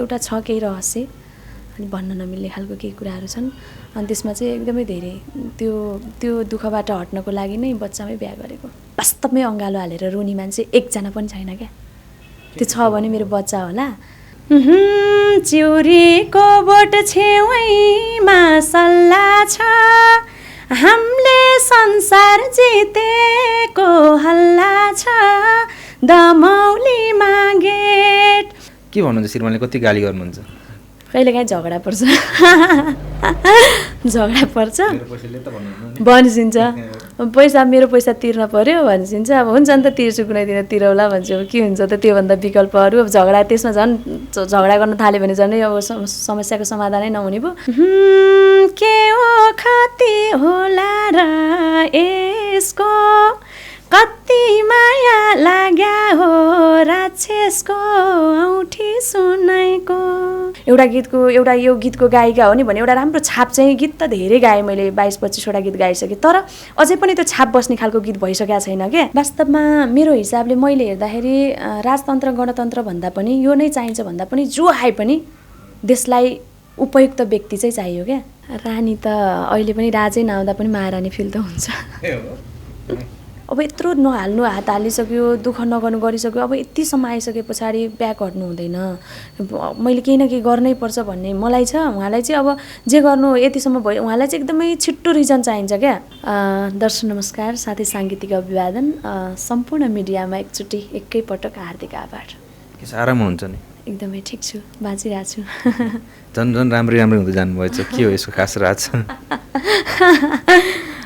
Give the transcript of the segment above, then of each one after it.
एउटा छ केही रहस्य अनि भन्न नमिल्ने खालको केही कुराहरू छन् अनि त्यसमा चाहिँ एकदमै धेरै त्यो दुःखबाट हट्नको लागि नै बच्चामै बिहा गरेको वास्तवमै अँगालो हालेर रोनी मान्छे एकजना पनि छैन क्या त्यो छ भने मेरो बच्चा होला चिउरीको बोट छेउमा सल्लाह छ हामीले संसार जितेको हल्ला छ दमौलीमा गेट के भन्नुहुन्छ श्रीमानले कति गाली गर्नुहुन्छ कहिलेकाहीँ झगडा पर्छ भनिसिन्छ पैसा मेरो पैसा तिर्न पर्यो भनिसिन्छ अब हुन्छ नि त तिर्छु कुनै दिन तिरौला भन्छु अब के हुन्छ त त्योभन्दा विकल्पहरू अब झगडा त्यसमा झन् झगडा गर्न थाल्यो भने झन् अब समस्याको समाधानै नहुने पो के हो खती होला र यसको कति माया लाग्या हो राक्षसको औँठी सुनाइको एउटा यो गीतको गायिका हो नि भने एउटा राम्रो छाप चाहिँ गीत त धेरै गाएँ मैले 22-25वटा गीत गाइसकेँ तर अझै पनि त्यो छाप बस्ने खालको गीत भइसकेको छैन क्या वास्तवमा मेरो हिसाबले मैले हेर्दाखेरि राजतन्त्र गणतन्त्र भन्दा पनि यो नै चाहिन्छ भन्दा पनि जो आए पनि देशलाई उपयुक्त व्यक्ति चाहिँ चाहियो क्या रानी त अहिले पनि राजै नआउँदा पनि महारानी फिल त हुन्छ अब यत्रो नहाल्नु हात हालिसक्यो दुःख नगर्नु गरिसक्यो अब यतिसम्म आइसके पछाडि ब्याक हट्नु हुँदैन मैले केही न केही गर्नै पर्छ भन्ने मलाई छ उहाँलाई चाहिँ अब जे गर्नु यतिसम्म भयो उहाँलाई चाहिँ एकदमै छिट्टो रिजन चाहिन्छ क्या दर्शक नमस्कार साथै साङ्गीतिक अभिवादन सम्पूर्ण मिडियामा एकचोटि एकैपटक हार्दिक आभार के आराममा हुन्छ नि एकदमै ठिक छु बाँचिरहेको छु झन् राम्रै हुँदै जानुभएछ के हो यसको खास राज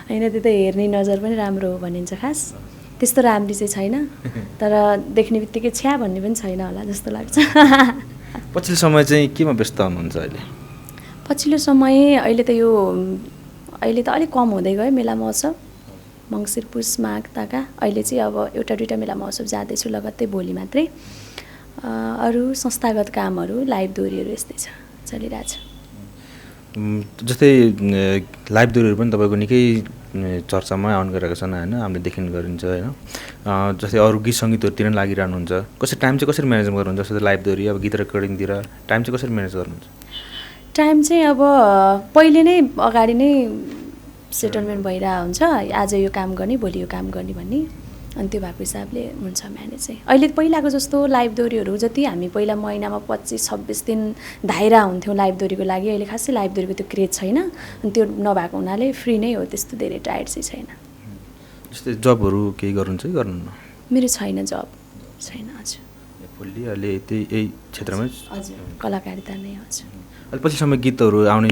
होइन त्यो त हेर्ने नजर पनि राम्रो हो भनिन्छ खास त्यस्तो राम्री चाहिँ छैन तर देख्ने बित्तिकै छ्या भन्ने पनि छैन होला जस्तो लाग्छ पछिल्लो समय चाहिँ केमा व्यस्त हुनुहुन्छ अहिले पछिल्लो समय अहिले त अलिक कम हुँदै गयो मेला महोत्सव मङ्सिर पुस माघ ताका अहिले चाहिँ अब एउटा दुईवटा मेला महोत्सव जाँदैछु लगत्तै भोलि मात्रै अरू संस्थागत कामहरू लाइभ दोहोरीहरू यस्तै छ चलिरहेछ जस्तै लाइभ दोहोरीहरू पनि तपाईँको निकै चर्चामा आउने गरेका छन् होइन हामीले देखिन गरिन्छ होइन जस्तै अरू गीत सङ्गीतहरूतिर पनि लागिरहनुहुन्छ टाइम चाहिँ कसरी म्यानेज गर्नुहुन्छ जस्तै लाइभ दोहोरी अब गीत रेकर्डिङतिर टाइम चाहिँ कसरी म्यानेज गर्नुहुन्छ टाइम चाहिँ अब पहिले नै अगाडि नै सेटलमेन्ट भइरहेको हुन्छ आज यो काम गर्ने भोलि यो काम गर्ने भन्ने अनि त्यो भएको हिसाबले हुन्छ म्यानेज चाहिँ अहिले पहिलाको जस्तो लाइभ दोहोरीहरू जति हामी पहिला महिनामा 25-26 दिन धाइरा हुन्थ्यौँ लाइभ दोहोरीको लागि अहिले खासै लाइभ दोहोरीको त्यो क्रेज छैन अनि त्यो नभएको हुनाले फ्री नै हो त्यस्तो धेरै टायर्ड चाहिँ छैन जस्तै जबहरू केही गर्नुहुन्छ कि गर्नुहुन्न मेरो छैन जब छैन हजुर फुल्ली अहिले यही क्षेत्रमै हजुर कलाकारिता नै हजुर अहिले पछिसम्म गीतहरू आउने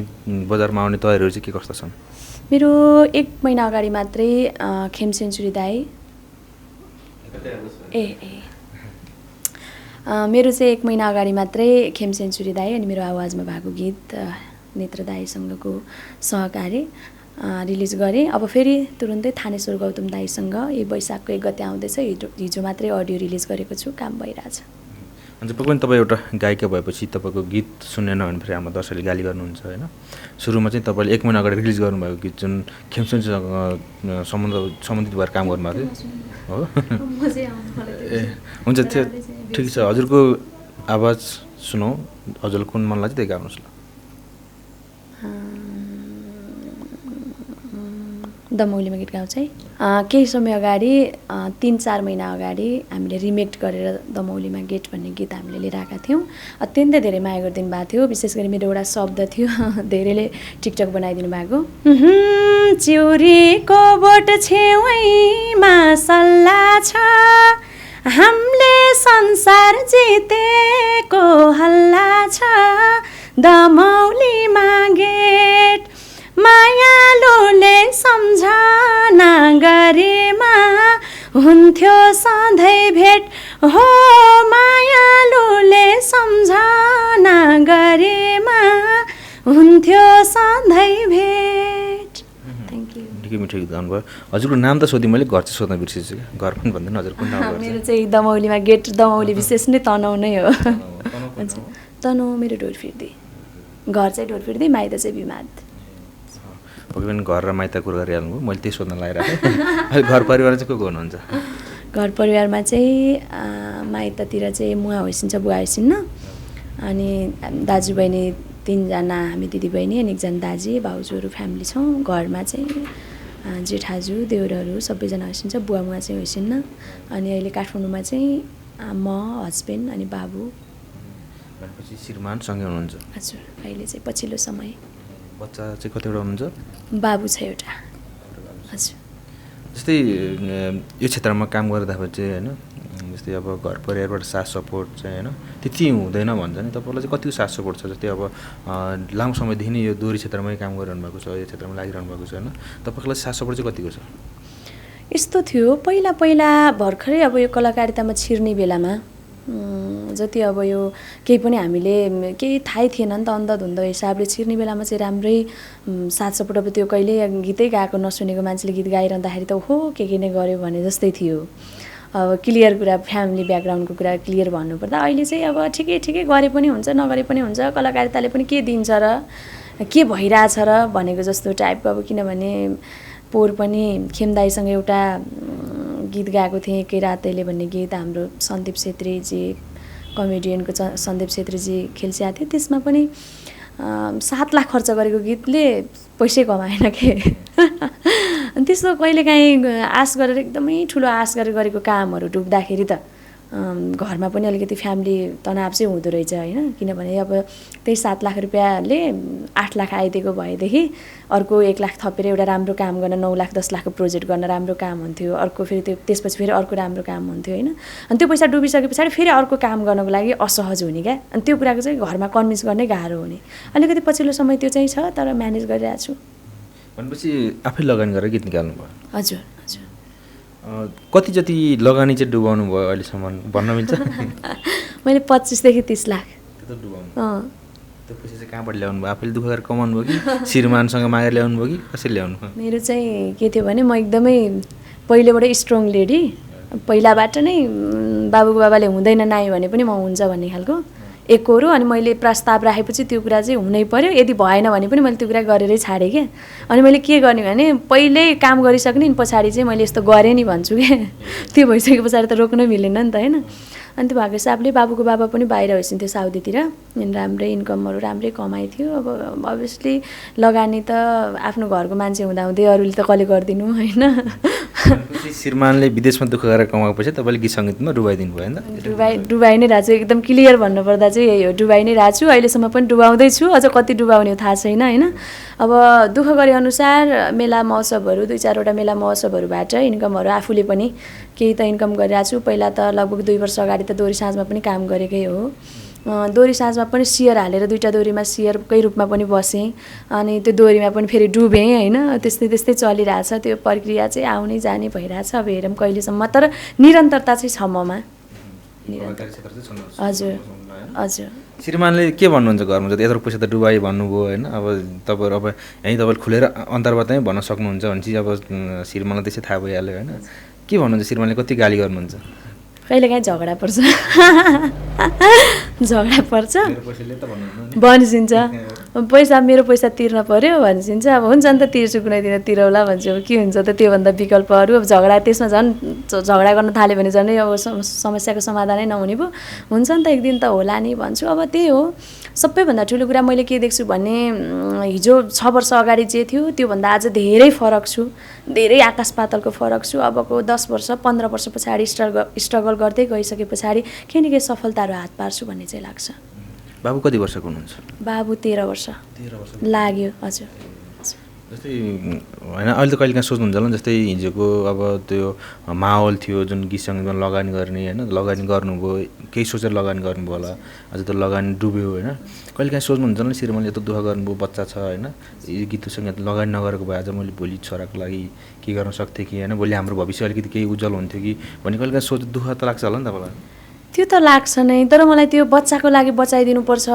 बजारमा आउने तयारीहरू चाहिँ के कस्ता छन् मेरो 1 महिना अगाडि मात्रै खेम सेन्चुरी दाई मेरो चाहिँ 1 महिना अगाडि मात्रै खेम सेन्चुरी दाई अनि मेरो आवाजमा भएको गीत नेत्र दाईसँगको सहकारी रिलिज गरेँ अब फेरि तुरुन्तै थानेश्वर गौतम दाईसँग यो वैशाखको 1 गते आउँदैछ हिजो मात्रै अडियो रिलिज गरेको छु काम भइरहेछ अन्त पक्कै पनि तपाईँ एउटा गायिका भएपछि तपाईँको गीत सुनेन भने फेरि हाम्रो दर्शकले गाली गर्नुहुन्छ होइन सुरुमा चाहिँ तपाईँले 1 महिना अगाडि रिलिज गर्नुभएको गीत जुन खेमसेन्चुसँग सम्बन्धित भएर काम गर्नुभएको थियो हो ए हुन्छ त्यो ठिक छ हजुरको आवाज सुनौ हजुरलाई कुन मन लाग्छ त्यही गाउनुहोस् ल दमौलीमा गीत गाउँछ है केही समय अगाडि 3-4 महिना अगाडि हामीले रिमेक गरेर दमौलीमा गेट भन्ने गीत हामीले लिएर आएका थियौँ अत्यन्तै धेरै माया गरिदिनु भएको थियो विशेष गरी मेरो एउटा शब्द थियो धेरैले टिकटक बनाइदिनु भएको चिउरीको बोट छेउमा सल्लाह छ हामीले संसार जितेको हल्ला छ दमौलीमा गेट मायालुले सम्झना गरेमा हुन्थ्यो सधैँ भेट हो मायालुले सम्झना गरेमा हुन्थ्यो सधैँ भेट थ्याङ्क यू निकै मिठो गीत गाउनुभयो हजुरको नाम त सोधेँ मैले घर चाहिँ सोध्न बिर्सेछु घर पनि भन्दैन हजुर कुन नाम मेरो चाहिँ दमौलीमा गेट दमौली विशेष नै तनहु नै हो तनहु मेरो ढोरफिर्दी घर चाहिँ ढोरफिर्दी माइत चाहिँ बिमाद पक्कै पनि घर र माइत कुरा गरिहाल्नुभयो मैले त्यही सोध्न लागिरहेको थिएँ घर परिवारमा चाहिँ को हुनुहुन्छ घर परिवारमा चाहिँ माइततिर चाहिँ मुवा होइसिन्छ बुवा होइसिन्न अनि दाजु बहिनी 3 जना, हामी दिदी बहिनी अनि 1 जना दाजी भाउजूहरू फ्यामिली छौँ। घरमा चाहिँ जेठाजु देउराहरू सबैजना होइसिन्छ, बुवा मुवा चाहिँ होइसिन्न। अनि अहिले काठमाडौँमा चाहिँ म, हस्बेन्ड अनि बाबु। भनेपछि श्रीमान सँगै हुनुहुन्छ? हजुर, अहिले चाहिँ पछिल्लो समय। बच्चा चाहिँ कतिवटा हुनुहुन्छ? बाबु छ एउटा। हजुर। जस्तै यो क्षेत्रमा काम गर्दाखेरि चाहिँ होइन, जस्तै अब घर परिवारबाट साथ सपोर्ट चाहिँ होइन त्यति हुँदैन भन्छ नि, तपाईँलाई चाहिँ कतिको साथ सपोर्ट छ? जस्तै अब लामो समयदेखि नै यो दोहोरी क्षेत्रमै काम गरिरहनु भएको छ, यो क्षेत्रमा लागिरहनु भएको छ होइन, तपाईँलाई साथ सपोर्ट चाहिँ कतिको छ? यस्तो थियो पहिला भर्खरै अब यो कलाकारितामा छिर्ने बेलामा जति अब यो केही पनि हामीले केही थाहै थिएन नि त, अन्धधुन्ध हिसाबले छिर्ने बेलामा चाहिँ राम्रै साथ सपोर्ट। अब त्यो कहिले गीतै गाएको नसुनेको मान्छेले गीत गाइरहँदाखेरि त ओहो के नै गर्यो भने जस्तै थियो। अब क्लियर कुरा, फ्यामिली ब्याकग्राउन्डको कुरा क्लियर भन्नुपर्दा अहिले चाहिँ अब ठिकै गरे पनि हुन्छ नगरे पनि हुन्छ, कलाकारिताले पनि के दिन्छ र के भइरहेछ र भनेको जस्तो टाइपको। अब किनभने पोहोर पनि खेमदाईसँग एउटा गीत गाएको थिएँ, एकै रातैले भन्ने गीत, हाम्रो सन्दीप छेत्रीजी कमेडियनको सन्दीप छेत्रीजी खेल्सिया थियो। त्यसमा पनि 7 लाख खर्च गरेको गीतले पैसै कमाएन के। अनि त्यस्तो कहिलेकाहीँ आश गरेर एकदमै ठुलो आश गरेर गरेको कामहरू डुब्दाखेरि त घरमा पनि अलिकति फ्यामिली तनाव चाहिँ हुँदो रहेछ होइन। किनभने अब त्यही 7 लाख रुपियाँले 8 लाख आइदिएको भएदेखि अर्को 1 लाख थपेर एउटा राम्रो काम गर्न 9 लाख 10 लाखको प्रोजेक्ट गर्न राम्रो काम हुन्थ्यो। अर्को फेरि त्यसपछि फेरि अर्को राम्रो काम हुन्थ्यो होइन। अनि त्यो पैसा डुबिसके पछाडि फेरि अर्को काम गर्नको लागि असहज हुने क्या। अनि त्यो कुराको चाहिँ घरमा कन्भिन्स गर्नै गाह्रो हुने। अलिकति पछिल्लो समय त्यो चाहिँ छ, तर म्यानेज गरिरहेको छु। भनेपछि आफै लगानी गरेर गीत निकाल्नु भयो? हजुर। कति जति लगानी चाहिँ डुबाउनु भयो अहिलेसम्म भन्न मिल्छ? मैले 25 देखि 30 लाख। त्यो त डुबाउनु? त्यो पैसा चाहिँ कहाँबाट ल्याउनु भयो? आफैले दुःख गरेर कमाउनु भयो कि श्रीमानसँग मागेर ल्याउनु भयो कि कसरी ल्याउनु भयो? मेरो चाहिँ के थियो भने म एकदमै पहिलेबाटै स्ट्रङ लेडी, पहिलाबाट नै बाबाले हुँदैन नाइ भने पनि म हुन्छ भन्ने खालको एकहोरो। अनि मैले प्रस्ताव राखेपछि त्यो कुरा चाहिँ हुनै पर्यो, यदि भएन भने पनि मैले त्यो कुरा गरेरै छाडेँ क्या। अनि मैले के गर्ने भने पहिल्यै काम गरिसक्ने, पछाडि चाहिँ मैले यस्तो गरेँ नि भन्छु क्या। त्यो भइसके पछाडि त रोक्नै मिलेन नि त होइन। अनि त्यो भएको हिसाबले बाबुको बाबा पनि बाहिर होइसिन्थ्यो साउदीतिर, अनि राम्रै इन्कमहरू राम्रै कमाइ थियो। अब अभियसली लगानी त आफ्नो घरको मान्छे हुँदाहुँदै अरूले त कसले गरिदिनु होइन। श्रीमानले विदेशमा दुःख गरेर कमाएको पैसा तपाईँले गीत सङ्गीतमा डुबाइदिनु भयो होइन? डुबाइ नै रहेको छु, एकदम क्लियर भन्नुपर्दा चाहिँ यही हो, डुबाइ नै रहेको छु। अहिलेसम्म पनि डुबाउँदैछु, अझ कति डुबाउने हो थाहा छैन होइन। अब दुःख गरे अनुसार मेला महोत्सवहरू 2-4वटा मेला महोत्सवहरूबाट इन्कमहरू आफूले पनि केही त इन्कम गरिरहेको छु। पहिला त लगभग 2 वर्ष अगाडि त दोहोरी साँझमा पनि काम गरेकै हो। दोहोरी साँझमा पनि सियर हालेर 2टा दोहोरीमा सियरकै रूपमा पनि बसेँ। अनि त्यो दोहोरीमा पनि फेरि डुबेँ होइन। त्यस्तै चलिरहेछ, त्यो प्रक्रिया चाहिँ आउने जाने भइरहेछ। अब हेरौँ कहिलेसम्म, तर निरन्तरता चाहिँ छ ममा। हजुर। श्रीमानले के भन्नुहुन्छ घरमा? जति यत्रो पैसा त डुबाई भन्नुभयो होइन, अब तपाईँहरू यहीँ तपाईँले खुलेर अन्तर्वार्तामै भन्न सक्नुहुन्छ भने चाहिँ अब श्रीमानलाई त्यसै थाहा भइहाल्यो होइन। के भन्नुहुन्छ श्रीमानले? कति गाली गर्नुहुन्छ? कहिलेकाहीँ झगडा पर्छ भनिसिन्छ, पैसा मेरो पैसा तिर्न पर्यो भनिसिन्छ। अब हुन्छ नि त, तिर्छु कुनै दिन तिरौला भन्छु। अब के हुन्छ त त्योभन्दा विकल्पहरू? अब झगडा त्यसमा झन् झगडा गर्न थाल्यो भने झन् अब समस्याको समाधानै नहुने भयो। हुन्छ नि त, एक दिन त होला नि भन्छु। अब त्यही हो, सबैभन्दा ठुलो कुरा मैले के देख्छु भने हिजो 6 वर्ष अगाडि जे थियो त्योभन्दा आज धेरै फरक छु, धेरै आकाश पातलको फरक छु। अबको 10 वर्ष 15 वर्ष पछाडि स्ट्रगल गर्दै गइसके पछाडि केही न केही सफलताहरू हात पार्छु भन्ने चाहिँ लाग्छ। बाबु कति वर्षको हुनुहुन्छ? बाबु 13 वर्ष लाग्यो। हजुर। जस्तै होइन, अहिले त कहिलेकाहीँ सोच्नुहुन्छ होला जस्तै हिजोको अब त्यो माहौल थियो जुन गीत सङ्गीतमा लगानी गर्ने होइन, लगानी गर्नुभयो, केही सोचेर लगानी गर्नुभयो होला, आज त लगानी डुब्यो होइन। कहिलेकाहीँ सोच्नुहुन्छ होला श्रीमानले यत्रो दुःख गर्नुभयो, बच्चा छ होइन, यो गीत सङ्गीत लगानी नगरेको भए आज मैले भोलि छोराको लागि के गर्न सक्थेँ कि होइन, भोलि हाम्रो भविष्य अलिकति केही उज्जवल हुन्थ्यो कि भन्ने कहिलेकाहीँ सोच दुःख त लाग्छ होला नि तपाईँलाई? त्यो त लाग्छ नै, तर मलाई त्यो बच्चाको लागि बचाइदिनुपर्छ,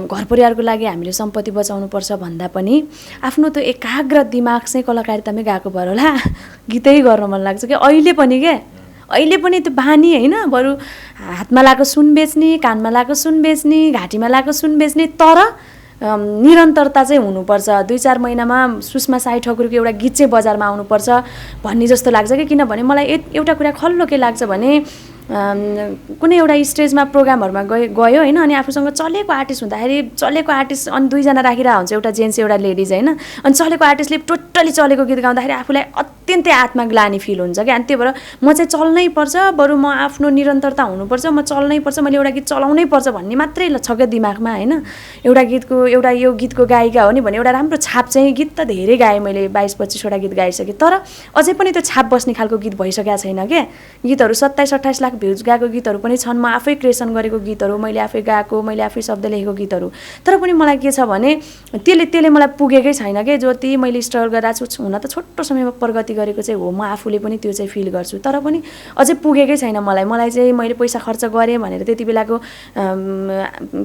घर परिवारको लागि हामीले सम्पत्ति बचाउनुपर्छ भन्दा पनि आफ्नो त्यो एकाग्र दिमाग चाहिँ कलाकारितामै गएको भएर होला गीतै गर्न मन लाग्छ कि अहिले पनि त्यो बानी होइन। बरु हातमा लगाएको सुन बेच्ने, कानमा लगाएको सुन बेच्ने, घाँटीमा लगाएको सुन बेच्ने, तर निरन्तरता चाहिँ हुनुपर्छ। 2-4 महिनामा सुषमा साई ठकुरको एउटा गीत चाहिँ बजारमा आउनुपर्छ भन्ने जस्तो लाग्छ कि। किनभने मलाई एउटा कुरा खल्लो के लाग्छ भने कुनै एउटा स्टेजमा प्रोग्रामहरूमा गयो होइन अनि आफूसँग चलेको आर्टिस्ट हुँदाखेरि चलेको आर्टिस्ट अनि दुईजना राखिरहेको हुन्छ एउटा जेन्ट्स एउटा लेडिज होइन अनि चलेको आर्टिस्टले टोटली चलेको गीत गाउँदाखेरि आफूलाई अत्यन्तै आत्मग्लानी फिल हुन्छ क्या अनि त्यही भएर म चाहिँ चल्नै पर्छ बरु म आफ्नो निरन्तरता हुनुपर्छ म चल्नै पर्छ मैले एउटा गीत चलाउनै पर्छ भन्ने मात्रै छ क्या दिमागमा होइन एउटा यो गीतको गायिका हो नि भने एउटा राम्रो छाप चाहिँ गीत त धेरै गाएँ मैले 22-25वटा गीत गाइसकेँ तर अझै पनि त्यो छाप बस्ने खालको गीत भइसकेको छैन क्या गीतहरू 27-28 लाख भ्युज गएको गीतहरू पनि छन् म आफै क्रिएसन गरेको गीतहरू मैले आफै गाएको मैले आफै शब्द लेखेको गीतहरू तर पनि मलाई के छ भने त्यसले मलाई पुगेकै छैन क्या जति मैले स्ट्रगल गरिरहेको छु हुन त छोटो समयमा प्रगति गरेको चाहिँ हो म आफूले पनि त्यो चाहिँ फिल गर्छु तर पनि अझै पुगेकै छैन मलाई चाहिँ मैले पैसा खर्च गरेँ भनेर त्यति बेलाको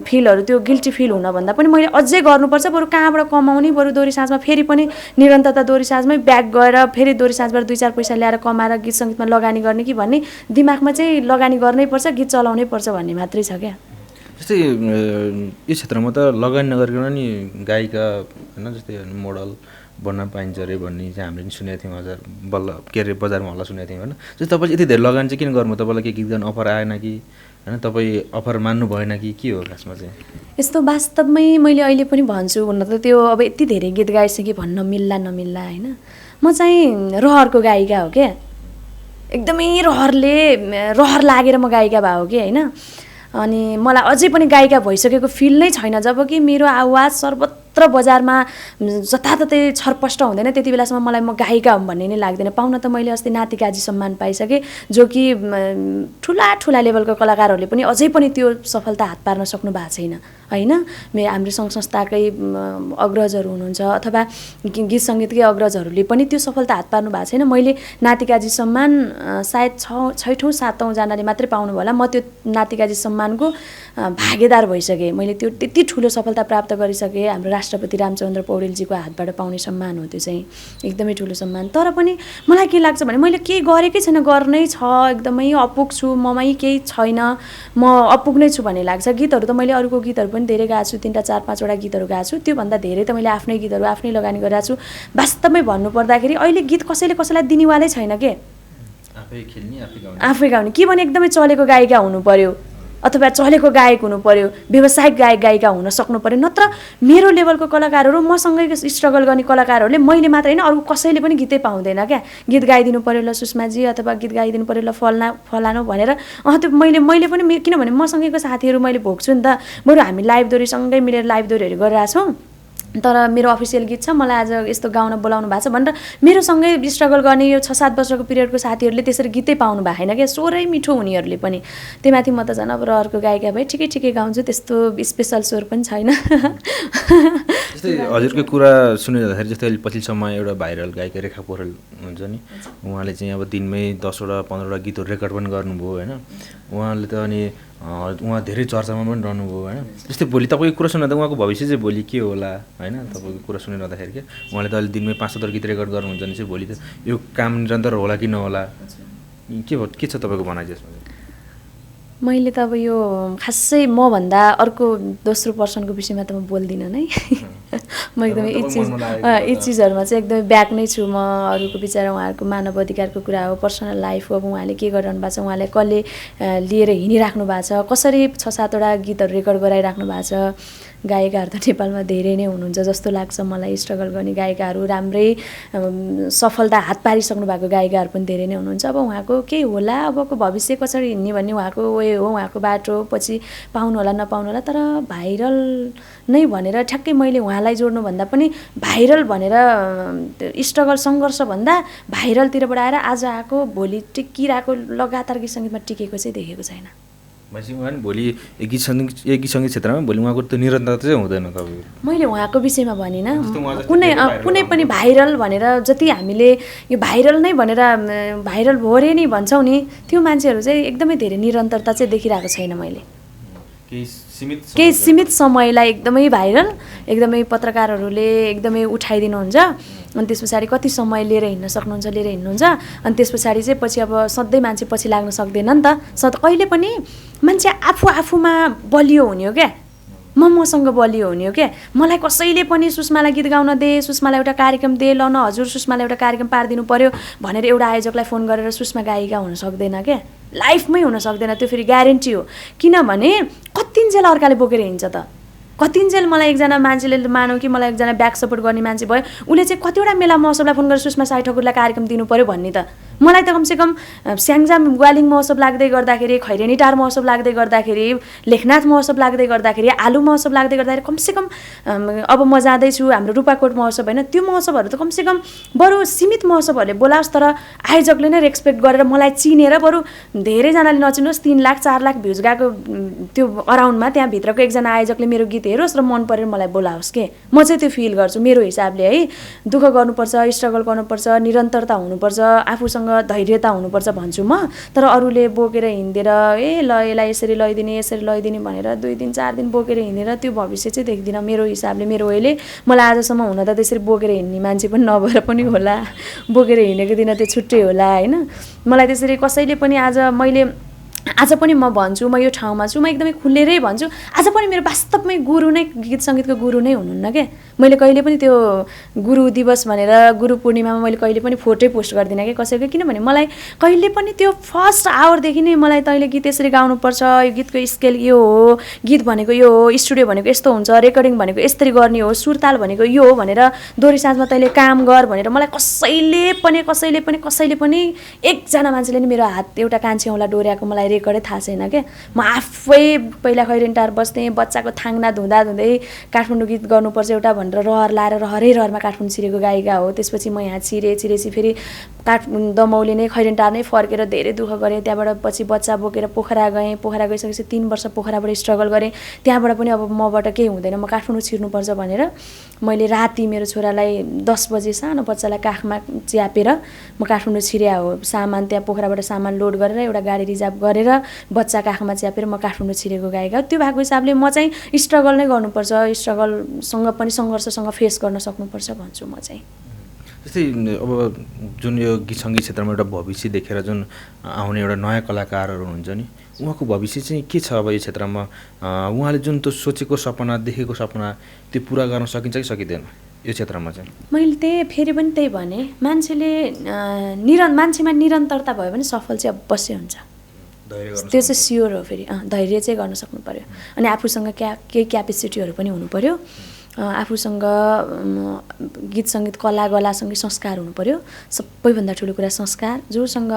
फिलहरू त्यो गिल्टी फिल हुनभन्दा पनि मैले अझै गर्नुपर्छ बरु कहाँबाट कमाउने बरु दोहोरी साँझमा फेरि पनि निरन्तरता दोहोरी साँझमै ब्याक गएर फेरि दोहोरी साँझबाट 2-4 पैसा ल्याएर कमाएर गीत सङ्गीतमा लगानी गर्ने कि भन्ने दिमागमा चाहिँ लगानी गर्नै पर्छ गीत चलाउनै पर्छ भन्ने मात्रै छ क्या जस्तै यो क्षेत्रमा त लगानी नगरिकन नि गायिका होइन जस्तै मोडल बन्न पाइन्छ अरे भन्ने चाहिँ हामीले पनि सुनेको थियौँ हजुर बल्ल के अरे बजारमा हल्ला सुनेको थियौँ होइन जस्तै तपाईँ यति धेरै लगानी चाहिँ किन गर्नु तपाईँलाई के गीत गाउनु अफर आएन कि होइन तपाईँ अफर मान्नु भएन कि के हो खासमा चाहिँ यस्तो वास्तवमै मैले अहिले पनि भन्छु हुन त त्यो अब यति धेरै गीत गाइसकेँ भन्न मिल्ला नमिल्ला होइन म चाहिँ रहरको गायिका हो क्या एकदमै रहर लागेर म गायिका भए हो कि होइन अनि मलाई अझै पनि गायिका भइसकेको फिल नै छैन जब कि मेरो आवाज सर्वत्र बजारमा जताततै छरपष्ट हुँदैन त्यति बेलासम्म मलाई म गायिका हुँ भन्ने नै लाग्दैन पाउन त मैले अस्ति नातिकाजी सम्मान पाइसकेँ जो कि ठुला लेभलको कलाकारहरूले पनि अझै पनि त्यो सफलता हात पार्न सक्नु भएको छैन होइन हाम्रो सङ्घ संस्थाकै अग्रजहरू हुनुहुन्छ अथवा गीत सङ्गीतकै अग्रजहरूले पनि त्यो सफलता हात पार्नु भएको छैन मैले नातिकाजी सम्मान सायद 6औँ 7औँ जनाले मात्रै पाउनु होला म त्यो नातिकाजी सम्मानको भागीदार भइसकेँ मैले त्यो त्यति ठुलो सफलता प्राप्त गरिसकेँ हाम्रो राष्ट्रपति रामचन्द्र पौडेलजीको हातबाट पाउने सम्मान हो त्यो चाहिँ एकदमै ठुलो सम्मान तर पनि मलाई के लाग्छ भने मैले केही गरेकै छैन गर्नै छ एकदमै अपुग छु ममै केही छैन म अपुग नै छु भन्ने लाग्छ गीतहरू त मैले अरूको गीतहरू पनि धेरै गाएको छु 3टा 4-5वटा गीतहरू गाएको छु त्योभन्दा धेरै त मैले आफ्नै गीतहरू आफ्नै लगानी गरिरहेको छु वास्तवमै भन्नुपर्दाखेरि अहिले गीत कसैलाई दिनेवालै छैन के आफै गाउने के भने एकदमै चलेको गायिका हुनु पर्यो अथवा चलेको गायक हुनु पर्यो व्यावसायिक गायिका हुन सक्नु पर्यो नत्र मेरो लेभलको कलाकारहरू मसँगै स्ट्रगल गर्ने कलाकारहरूले मैले मात्र होइन अरू कसैले पनि गीतै पाउँदैन क्या गीत गाइदिनु पर्यो ल सुषमाजी अथवा गीत गाइदिनु पर्यो ल फलानु भनेर त्यो मैले पनि किनभने मसँगैको साथीहरू मैले भोग्छु नि त बरु हामी लाइभ दोहोरीसँगै मिलेर लाइभ दोहोरीहरू गरिरहेको छौँ तर मेरो अफिसियल गीत छ मलाई आज यस्तो गाउन बोलाउनु भएको छ भनेर मेरोसँगै स्ट्रगल गर्ने यो 6-7 वर्षको पिरियडको साथीहरूले त्यसरी गीतै पाउनु भएको छैन क्या स्वरै मिठो उनीहरूले पनि त्यहीमाथि म त झन् अब अर्को गायिका भए ठिकै गाउँछु त्यस्तो स्पेसल स्वर पनि छैन जस्तै हजुरको कुरा सुनिँदाखेरि जस्तै अहिले पछिल्लो एउटा भाइरल गायिका रेखा पोखरेल हुन्छ नि उहाँले चाहिँ अब दिनमै 10वटा 15वटा गीतहरू रेकर्ड पनि गर्नुभयो होइन उहाँले त अनि उहाँ धेरै चर्चामा पनि रहनुभयो होइन जस्तै भोलि तपाईँको कुरा सुन्दा उहाँको भविष्य चाहिँ भोलि के होला होइन तपाईँको कुरा सुनिरहँदाखेरि के उहाँले त अहिले दिनमै 5-7 गीत रेकर्ड गर्नुहुन्छ भने चाहिँ भोलि त यो काम निरन्तर होला कि नहोला के छ तपाईँको भनाइ त्यसमा मैले त अब यो खासै मभन्दा अर्को दोस्रो पर्सनको विषयमा त म बोल्दिनँ नै म एकदमै यी चिजहरूमा चाहिँ एकदमै ब्याक नै छु म अरूको विचार उहाँहरूको मानव अधिकारको कुरा हो पर्सनल लाइफ हो अब उहाँले के गरिरहनु भएको छ उहाँले कसले लिएर हिँडिराख्नु भएको छ कसरी 6-7वटा गीतहरू रेकर्ड गराइराख्नु भएको छ गायिकाहरू त नेपालमा धेरै नै हुनुहुन्छ जस्तो लाग्छ मलाई स्ट्रगल गर्ने गायिकाहरू राम्रै सफलता हात पारिसक्नु भएको गायिकाहरू पनि धेरै नै हुनुहुन्छ अब उहाँको केही होला अबको भविष्य कसरी हिँड्ने भन्ने उहाँको वे हो उहाँको बाटो पछि पाउनु होला नपाउनु होला तर भाइरल नै भनेर ठ्याक्कै मैले उहाँलाई जोड्नुभन्दा पनि भाइरल भनेर स्ट्रगल सङ्घर्षभन्दा भाइरलतिरबाट आएर आज आएको भोलि टिकिरहेको लगातार गीत सङ्गीतमा टिकेको चाहिँ देखेको छैन उहाँ भोलि गीत सङ्गीत क्षेत्रमा भोलि उहाँको त निरन्तरता चाहिँ हुँदैन तपाईँको मैले उहाँको विषयमा भनिनँ कुनै पनि भाइरल भनेर जति हामीले यो भाइरल नै भनेर भाइरल भयो रे नि भन्छौँ नि त्यो मान्छेहरू चाहिँ एकदमै धेरै निरन्तरता चाहिँ देखिरहेको छैन मैले केही सीमित समयलाई एकदमै भाइरल एकदमै पत्रकारहरूले एकदमै उठाइदिनुहुन्छ अनि त्यस पछाडि कति समय लिएर हिँड्न सक्नुहुन्छ लिएर हिँड्नुहुन्छ अनि त्यस पछाडि चाहिँ पछि अब सधैँ मान्छे पछि लाग्न सक्दैन नि त कहिले पनि मान्छे आफूमा बलियो हुने हो क्या मसँग बलियो हुने हो क्या मलाई कसैले पनि सुषमालाई गीत गाउन दे सुषमालाई एउटा कार्यक्रम दे ल न हजुर सुषमालाई एउटा कार्यक्रम पारिदिनु पर्यो भनेर एउटा आयोजकलाई फोन गरेर सुषमा गायिका हुन सक्दैन क्या लाइफमै हुन सक्दैन त्यो फेरि ग्यारेन्टी हो किनभने कतिन्जेल अर्काले बोकेर हिँड्छ त कतिन्जेल मलाई एकजना मान्छेले मानौँ कि मलाई एकजना ब्याक सपोर्ट गर्ने मान्छे भयो उसले चाहिँ कतिवटा मेला महोत्सवलाई फोन गरेर सुषमा साई ठकुरलाई कार्यक्रम दिनु पऱ्यो भन्ने त मलाई त कमसेकम स्याङ्जाम ग्वालिङ महोत्सव लाग्दै गर्दाखेरि खैरेनी टार महोत्सव लाग्दै गर्दाखेरि लेखनाथ महोत्सव लाग्दै गर्दाखेरि आलु महोत्सव लाग्दै गर्दाखेरि कमसेकम अब म जाँदैछु हाम्रो रूपाकोट महोत्सव होइन त्यो महोत्सवहरू त कमसेकम बरु सीमित महोत्सवहरूले बोलाओस् तर आयोजकले नै रेस्पेक्ट गरेर मलाई चिनेर बरु धेरैजनाले नचिन्नुहोस् 3 लाख 4 लाख भ्युज गएको त्यो अराउन्डमा त्यहाँभित्रको एकजना आयोजकले मेरो गीत हेरोस् र मन परेर मलाई बोलाओस् के म चाहिँ त्यो फिल गर्छु मेरो हिसाबले है दुःख गर्नुपर्छ स्ट्रगल गर्नुपर्छ निरन्तरता हुनुपर्छ आफूसँग धैर्यता हुनुपर्छ भन्छु म तर अरूले बोकेर हिँडेर ल यसलाई यसरी लैदिने भनेर 2 दिन 4 दिन बोकेर हिँडेर त्यो भविष्य चाहिँ देख्दिनँ मेरो हिसाबले मेरो अहिले मलाई आजसम्म हुन त त्यसरी बोकेर हिँड्ने मान्छे पनि नभएर पनि होला बोकेर हिँडेको दिन त्यो छुट्टै होला होइन मलाई त्यसरी कसैले पनि आज पनि म भन्छु म यो ठाउँमा छु म एकदमै खुलेरै भन्छु आज पनि मेरो वास्तवमै गुरु नै गीत सङ्गीतको गुरु नै हुनुहुन्न के मैले कहिले पनि त्यो गुरु दिवस भनेर गुरु पूर्णिमामा मैले कहिले पनि फोटै पोस्ट गर्दिनँ कि कसैको किनभने मलाई कहिले पनि त्यो फर्स्ट आवरदेखि नै मलाई तैँले गीत यसरी गाउनुपर्छ यो गीतको स्केल यो हो गीत भनेको यो हो स्टुडियो भनेको यस्तो हुन्छ रेकर्डिङ भनेको यसरी गर्ने हो सुरताल भनेको यो हो भनेर दोहोरी साँझमा तैँले काम गर भनेर मलाई कसैले पनि एकजना मान्छेले नि मेरो हात एउटा कान्छी औँला डोर्याएको मलाई रेकर्डै थाहा छैन क्या म आफै पहिला खैरेनी टार बस्थेँ बच्चाको थाङ्ना धुँदै काठमाडौँ गीत गर्नुपर्छ एउटा भनेर रहर लाएर रहरमा काठमाडौँ छिरेको गायिका हो त्यसपछि म यहाँ छिरेपछि फेरि दमौली नै खैरेनी टार नै फर्केर धेरै दुःख गरेँ त्यहाँबाट पछि बच्चा बोकेर पोखरा गइसकेपछि 3 वर्ष पोखराबाट स्ट्रगल गरेँ त्यहाँबाट पनि अब मबाट केही हुँदैन म काठमाडौँ छिर्नुपर्छ भनेर मैले राति मेरो छोरालाई 10 बजे सानो बच्चालाई काखमा च्यापेर म काठमाडौँ छिर्या हो सामान त्यहाँ पोखराबाट सामान लोड गरेर एउटा गाडी रिजर्भ गरेर बच्चा काखमा च्यापेर म काठमाडौँ छिरेको गायिका त्यो भएको हिसाबले म चाहिँ स्ट्रगल नै गर्नुपर्छ स्ट्रगलसँग पनि सङ्घर्षसँग फेस गर्न सक्नुपर्छ भन्छु म चाहिँ जस्तै अब जुन यो गीत सङ्गीत क्षेत्रमा एउटा भविष्य देखेर जुन आउने एउटा नयाँ कलाकारहरू हुन्छ नि उहाँको भविष्य चाहिँ के छ अब यो क्षेत्रमा उहाँले जुन त्यो सोचेको सपना देखेको सपना त्यो पुरा गर्न सकिन्छ कि सकिँदैन यो क्षेत्रमा चाहिँ मैले फेरि पनि त्यही भने मान्छेमा निरन्तरता भयो भने सफल चाहिँ अवश्य हुन्छ त्यो चाहिँ स्योर हो फेरि धैर्य चाहिँ गर्न सक्नु पर्यो अनि आफूसँग केही क्यापेसिटीहरू पनि हुनु पर्यो आफूसँग गीत सङ्गीत कला गलासँगै संस्कार हुनु पर्यो सबैभन्दा ठुलो कुरा संस्कार जोसँग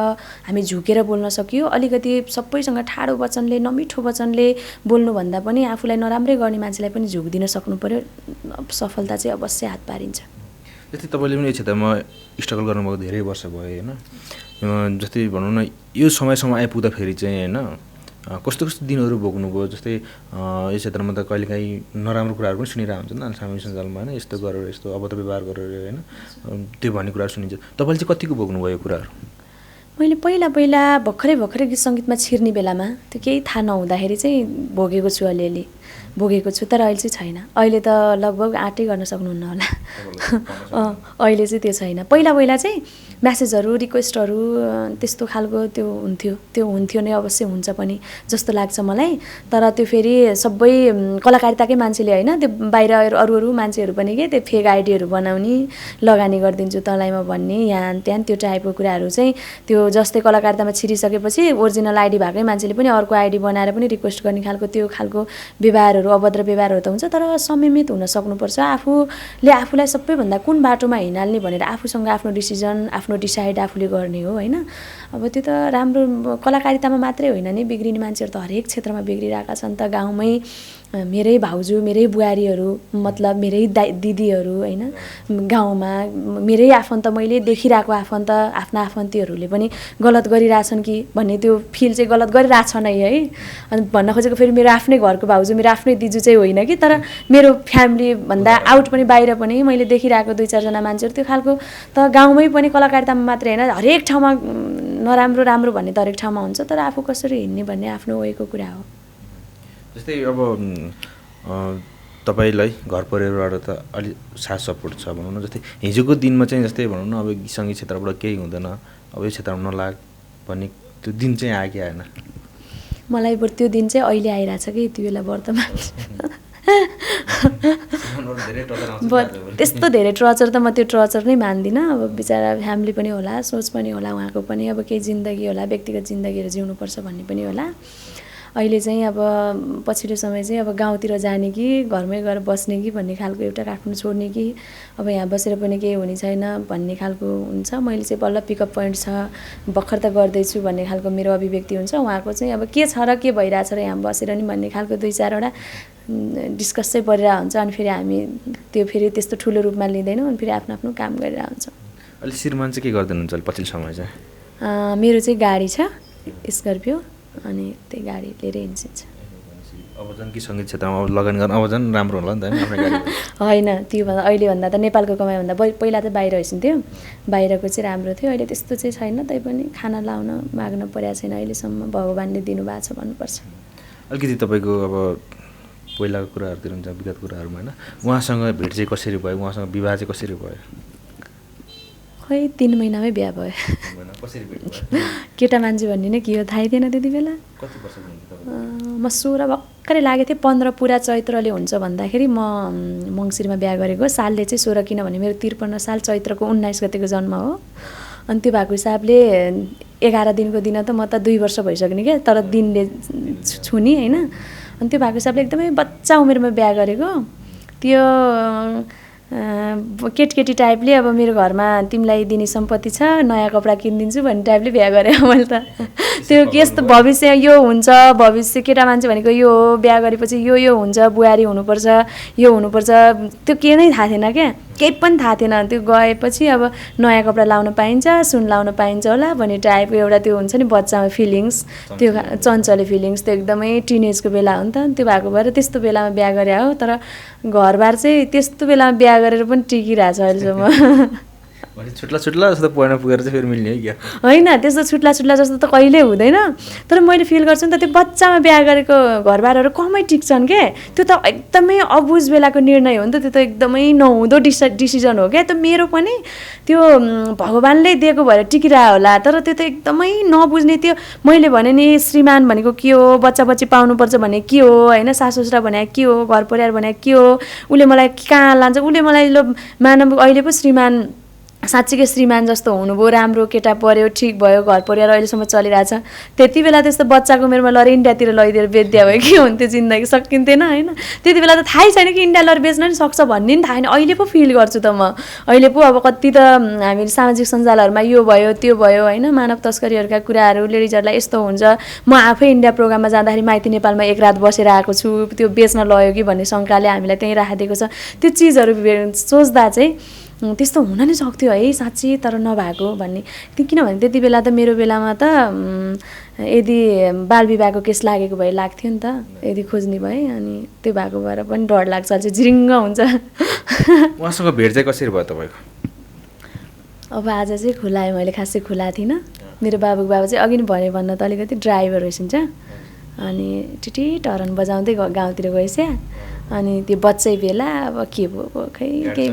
हामी झुकेर बोल्न सकियो अलिकति सबैसँग ठाडो वचनले नमिठो वचनले बोल्नुभन्दा पनि आफूलाई नराम्रै गर्ने मान्छेलाई पनि झुक्दिन सक्नु पर्यो सफलता चाहिँ अवश्य हात पारिन्छ जस्तै तपाईँले पनि यो क्षेत्रमा स्ट्रगल गर्नुभएको धेरै वर्ष भयो होइन जस्तै भनौँ न यो समयसम्म आइपुग्दाखेरि चाहिँ होइन कस्तो दिनहरू भोग्नुभयो जस्तै यो क्षेत्रमा त कहिलेकाहीँ नराम्रो कुराहरू पनि सुनिरहेको हुन्छ नि सामाजिक सञ्जालमा होइन यस्तो गरेर यस्तो अभद्र व्यवहार गरेर होइन त्यो भन्ने कुराहरू सुनिन्छ तपाईँले चाहिँ कतिको भोग्नुभयो यो कुराहरू मैले पहिला भर्खरै गीत सङ्गीतमा छिर्ने बेलामा त्यो केही थाहा नहुँदाखेरि चाहिँ भोगेको छु अलिअलि भोगेको छु तर अहिले चाहिँ छैन अहिले त लगभग आँटै गर्न सक्नुहुन्न होला अहिले चाहिँ त्यो छैन पहिला चाहिँ म्यासेजहरू रिक्वेस्टहरू त्यस्तो खालको त्यो हुन्थ्यो नै अवश्य हुन्छ पनि जस्तो लाग्छ मलाई तर त्यो फेरि सबै कलाकारिताकै मान्छेले होइन त्यो बाहिर अरू मान्छेहरू पनि के त्यो फेक आइडीहरू बनाउने लगानी गरिदिन्छु तँलाई म भन्ने यहाँ त्यहाँ त्यो टाइपको कुराहरू चाहिँ त्यो जस्तै कलाकारितामा छिरिसकेपछि ओरिजिनल आइडी भएकै मान्छेले पनि अर्को आइडी बनाएर पनि रिक्वेस्ट गर्ने खालको त्यो खालको व्यवहारहरू अभद्र व्यवहारहरू त हुन्छ तर संयमित हुन सक्नुपर्छ आफूले आफूलाई सबैभन्दा कुन बाटोमा हिँडाल्ने भनेर आफूसँग आफ्नो डिसिजन आफ्नो डिसाइड आफूले गर्ने हो होइन अब त्यो त राम्रो कलाकारितामा मात्रै होइन नि बिग्रिने मान्छेहरू त हरेक क्षेत्रमा बिग्रिरहेका छन् त गाउँमै मेरै भाउजू मेरै बुहारीहरू मतलब मेरै दिदीहरू होइन गाउँमा मेरै आफन्त मैले देखिरहेको आफन्त आफ्ना आफन्तीहरूले पनि गलत गरिरहेछन् कि भन्ने त्यो फिल चाहिँ गलत गरिरहेछ नै है अनि भन्न खोजेको फेरि मेरो आफ्नै घरको भाउजू मेरो आफ्नै दिजु चाहिँ होइन कि तर मेरो फ्यामिलीभन्दा आउट पनि बाहिर पनि मैले देखिरहेको 2-4 जना मान्छेहरू त्यो खालको त गाउँमै पनि कलाकारितामा मात्रै होइन हरेक ठाउँमा राम्रो भन्ने त हरेक ठाउँमा हुन्छ तर आफू कसरी हिँड्ने भन्ने आफ्नो वेको कुरा हो जस्तै अब तपाईँलाई घर परिवारबाट त अलिक साथ सपोर्ट छ भनौँ न जस्तै हिजोको दिनमा चाहिँ जस्तै भनौँ न अब सङ्गीत क्षेत्रबाट केही हुँदैन अब यो क्षेत्रमा नलाग भन्ने त्यो दिन चाहिँ आयो कि आएन मलाई त्यो दिन चाहिँ अहिले आइरहेछ कि यति बेला वर्तमान त्यस्तो धेरै टर्चर त म त्यो टर्चर नै मान्दिनँ। अब बिचरा फ्यामिली पनि होला, सोच पनि होला उहाँको पनि, अब केही जिन्दगी होला, व्यक्तिगत जिन्दगीहरू जिउनुपर्छ भन्ने पनि होला। अहिले चाहिँ अब पछिल्लो समय चाहिँ अब गाउँतिर जाने कि घरमै गएर बस्ने कि भन्ने खालको, एउटा काठमाडौँ छोड्ने कि अब यहाँ बसेर पनि केही हुने छैन भन्ने खालको हुन्छ। मैले चाहिँ बल्ल पिकअप पोइन्ट छ, भर्खर त गर्दैछु भन्ने खालको मेरो अभिव्यक्ति हुन्छ। उहाँको चाहिँ अब के छ र के भइरहेछ र यहाँ बसेर नि भन्ने खालको 2-4वटा डिस्कस चाहिँ परिरहेको हुन्छ। अनि फेरि हामी त्यो फेरि त्यस्तो ठुलो रूपमा लिँदैनौँ, अनि फेरि आफ्नो आफ्नो काम गरिरहेको हुन्छौँ। अहिले श्रीमान चाहिँ के गर्दै हुनुहुन्छ अहिले पछिल्लो समय चाहिँ? मेरो चाहिँ गाडी छ, स्कर्पियो, अनि त्यही गाडी लिएर हिँड्छ। अब झन् कि सङ्गीत क्षेत्रमा अब लगानी गर्नु अब झन् राम्रो होला नि त आफ्नो गाडी? होइन, त्योभन्दा अहिलेभन्दा त नेपालको कमाइभन्दा पहिला त बाहिर होइसिन्थ्यो, बाहिरको चाहिँ राम्रो थियो। अहिले त्यस्तो चाहिँ छैन, तैपनि खाना लाउन माग्न परेको छैन अहिलेसम्म, भगवान्ले दिनुभएको छ भन्नुपर्छ। अलिकति तपाईँको अब पहिलाको कुराहरूतिर हुन्छ, विगत कुराहरूमा होइन, उहाँसँग भेट चाहिँ कसरी भयो, उहाँसँग विवाह चाहिँ कसरी भयो? खै 3 महिनामै बिहा भयो। कसरी भेट भयो? केटा मान्छे भन्ने नै के हो थाहै थिएन त्यति बेला। कति वर्षको हुनुहुन्थ्यो? म 16 भर्खरै लागेको थिएँ। 15 पुरा चैत्रले हुन्छ भन्दाखेरि म मङ्सिरमा बिहा गरेको। सालले चाहिँ 16 किनभने मेरो 53 साल चैत्रको 19 गतेको जन्म हो। अनि त्यो भएको हिसाबले 11 दिनको दिन त म त 2 वर्ष भइसक्ने क्या, तर दिनले छुनी होइन। अनि त्यो भएको हिसाबले एकदमै बच्चा उमेरमा बिहा गरेको। त्यो केटकेटी टाइपले अब मेरो घरमा तिमीलाई दिने सम्पत्ति छ, नयाँ कपडा किनिदिन्छु भन्ने टाइपले बिहा गरेँ मैले त। त्यो यस्तो भविष्य यो हुन्छ, भविष्य केटा मान्छे भनेको यो हो, बिहा गरेपछि यो हुन्छ, बुहारी हुनुपर्छ, यो हुनुपर्छ, त्यो के नै थाहा थिएन क्या, केही पनि थाहा थिएन। त्यो गएपछि अब नयाँ कपडा लाउन पाइन्छ, सुन लाउन पाइन्छ होला भन्ने टाइपको एउटा त्यो हुन्छ नि बच्चामा फिलिङ्स, त्यो चञ्चले फिलिङ्स, त्यो एकदमै टिनेजको बेला हो नि त। त्यो भएको भएर त्यस्तो बेलामा बिहा गरे हो। तर घरबार चाहिँ त्यस्तो बेलामा बिहा गरेर पनि टिकिरहेछ अहिलेसम्म। छुट्ला जस्तो पढ्न पुगेर चाहिँ फेरि मिल्ने है क्या? होइन, त्यस्तो छुट्ला जस्तो त कहिल्यै हुँदैन। तर मैले फिल गर्छु नि त, त्यो बच्चामा बिहा गरेको घरबारहरू कमै टिक्छन् के। त्यो त एकदमै अबुझ बेलाको निर्णय हो नि त, त्यो त एकदमै नहुँदो डिसिजन हो क्या। त मेरो पनि त्यो भगवान्ले दिएको भएर टिकिरह होला, तर त्यो त एकदमै नबुझ्ने। त्यो मैले भने नि श्रीमान भनेको के हो, बच्चा बच्ची पाउनुपर्छ भने के हो होइन, सासु ससुरा भने के हो, घर परिवार भने के हो, उसले मलाई कहाँ लान्छ, उसले मलाई ल मानव अहिले पो श्रीमान साँच्चीकै श्रीमान जस्तो हुनुभयो, राम्रो केटा पर्यो, ठिक भयो, घर परिवार अहिलेसम्म चलिरहेछ। त्यति बेला त्यस्तो बच्चाको उमेरमा लर इन्डियातिर लैदिएर बेच्दिया भयो के हुन्थ्यो, जिन्दगी सकिन्थेन होइन। त्यति बेला त थाहै छैन कि इन्डिया लर बेच्न नि सक्छ भन्ने नि थाहा छैन। अहिले पो फिल गर्छु त म। अहिले पो अब कति त हामी सामाजिक सञ्जालहरूमा यो भयो त्यो भयो होइन, मानव तस्करीहरूका कुराहरू, लेडिजहरूलाई यस्तो हुन्छ। म आफै इन्डिया प्रोग्राममा जाँदाखेरि माइती नेपालमा एक रात बसेर आएको छु, त्यो बेच्न लयो कि भन्ने शङ्काले हामीलाई त्यहीँ राखिदिएको छ। त्यो चिजहरू सोच्दा चाहिँ त्यस्तो हुन नि सक्थ्यो है साँच्ची, तर नभएको भन्ने। किनभने त्यति बेला त मेरो बेलामा त यदि बाल विवाहको केस लागेको भए लाग्थ्यो नि त, यदि खोज्ने भए। अनि त्यो भएको भएर पनि डर लाग्छ, अझै जिरिङ्ग हुन्छ। उहाँसँग भेट चाहिँ कसरी भयो तपाईँको? अब आज चाहिँ खुलाएँ मैले, खासै खुला थिइनँ। मेरो बाबा चाहिँ अघि नै भन्न त अलिकति ड्राइभर रहेछ। अनि टिटी टरन बजाउँदै गाउँतिर गएछ। अनि त्यो बच्चै बेला अब के भयो खै केही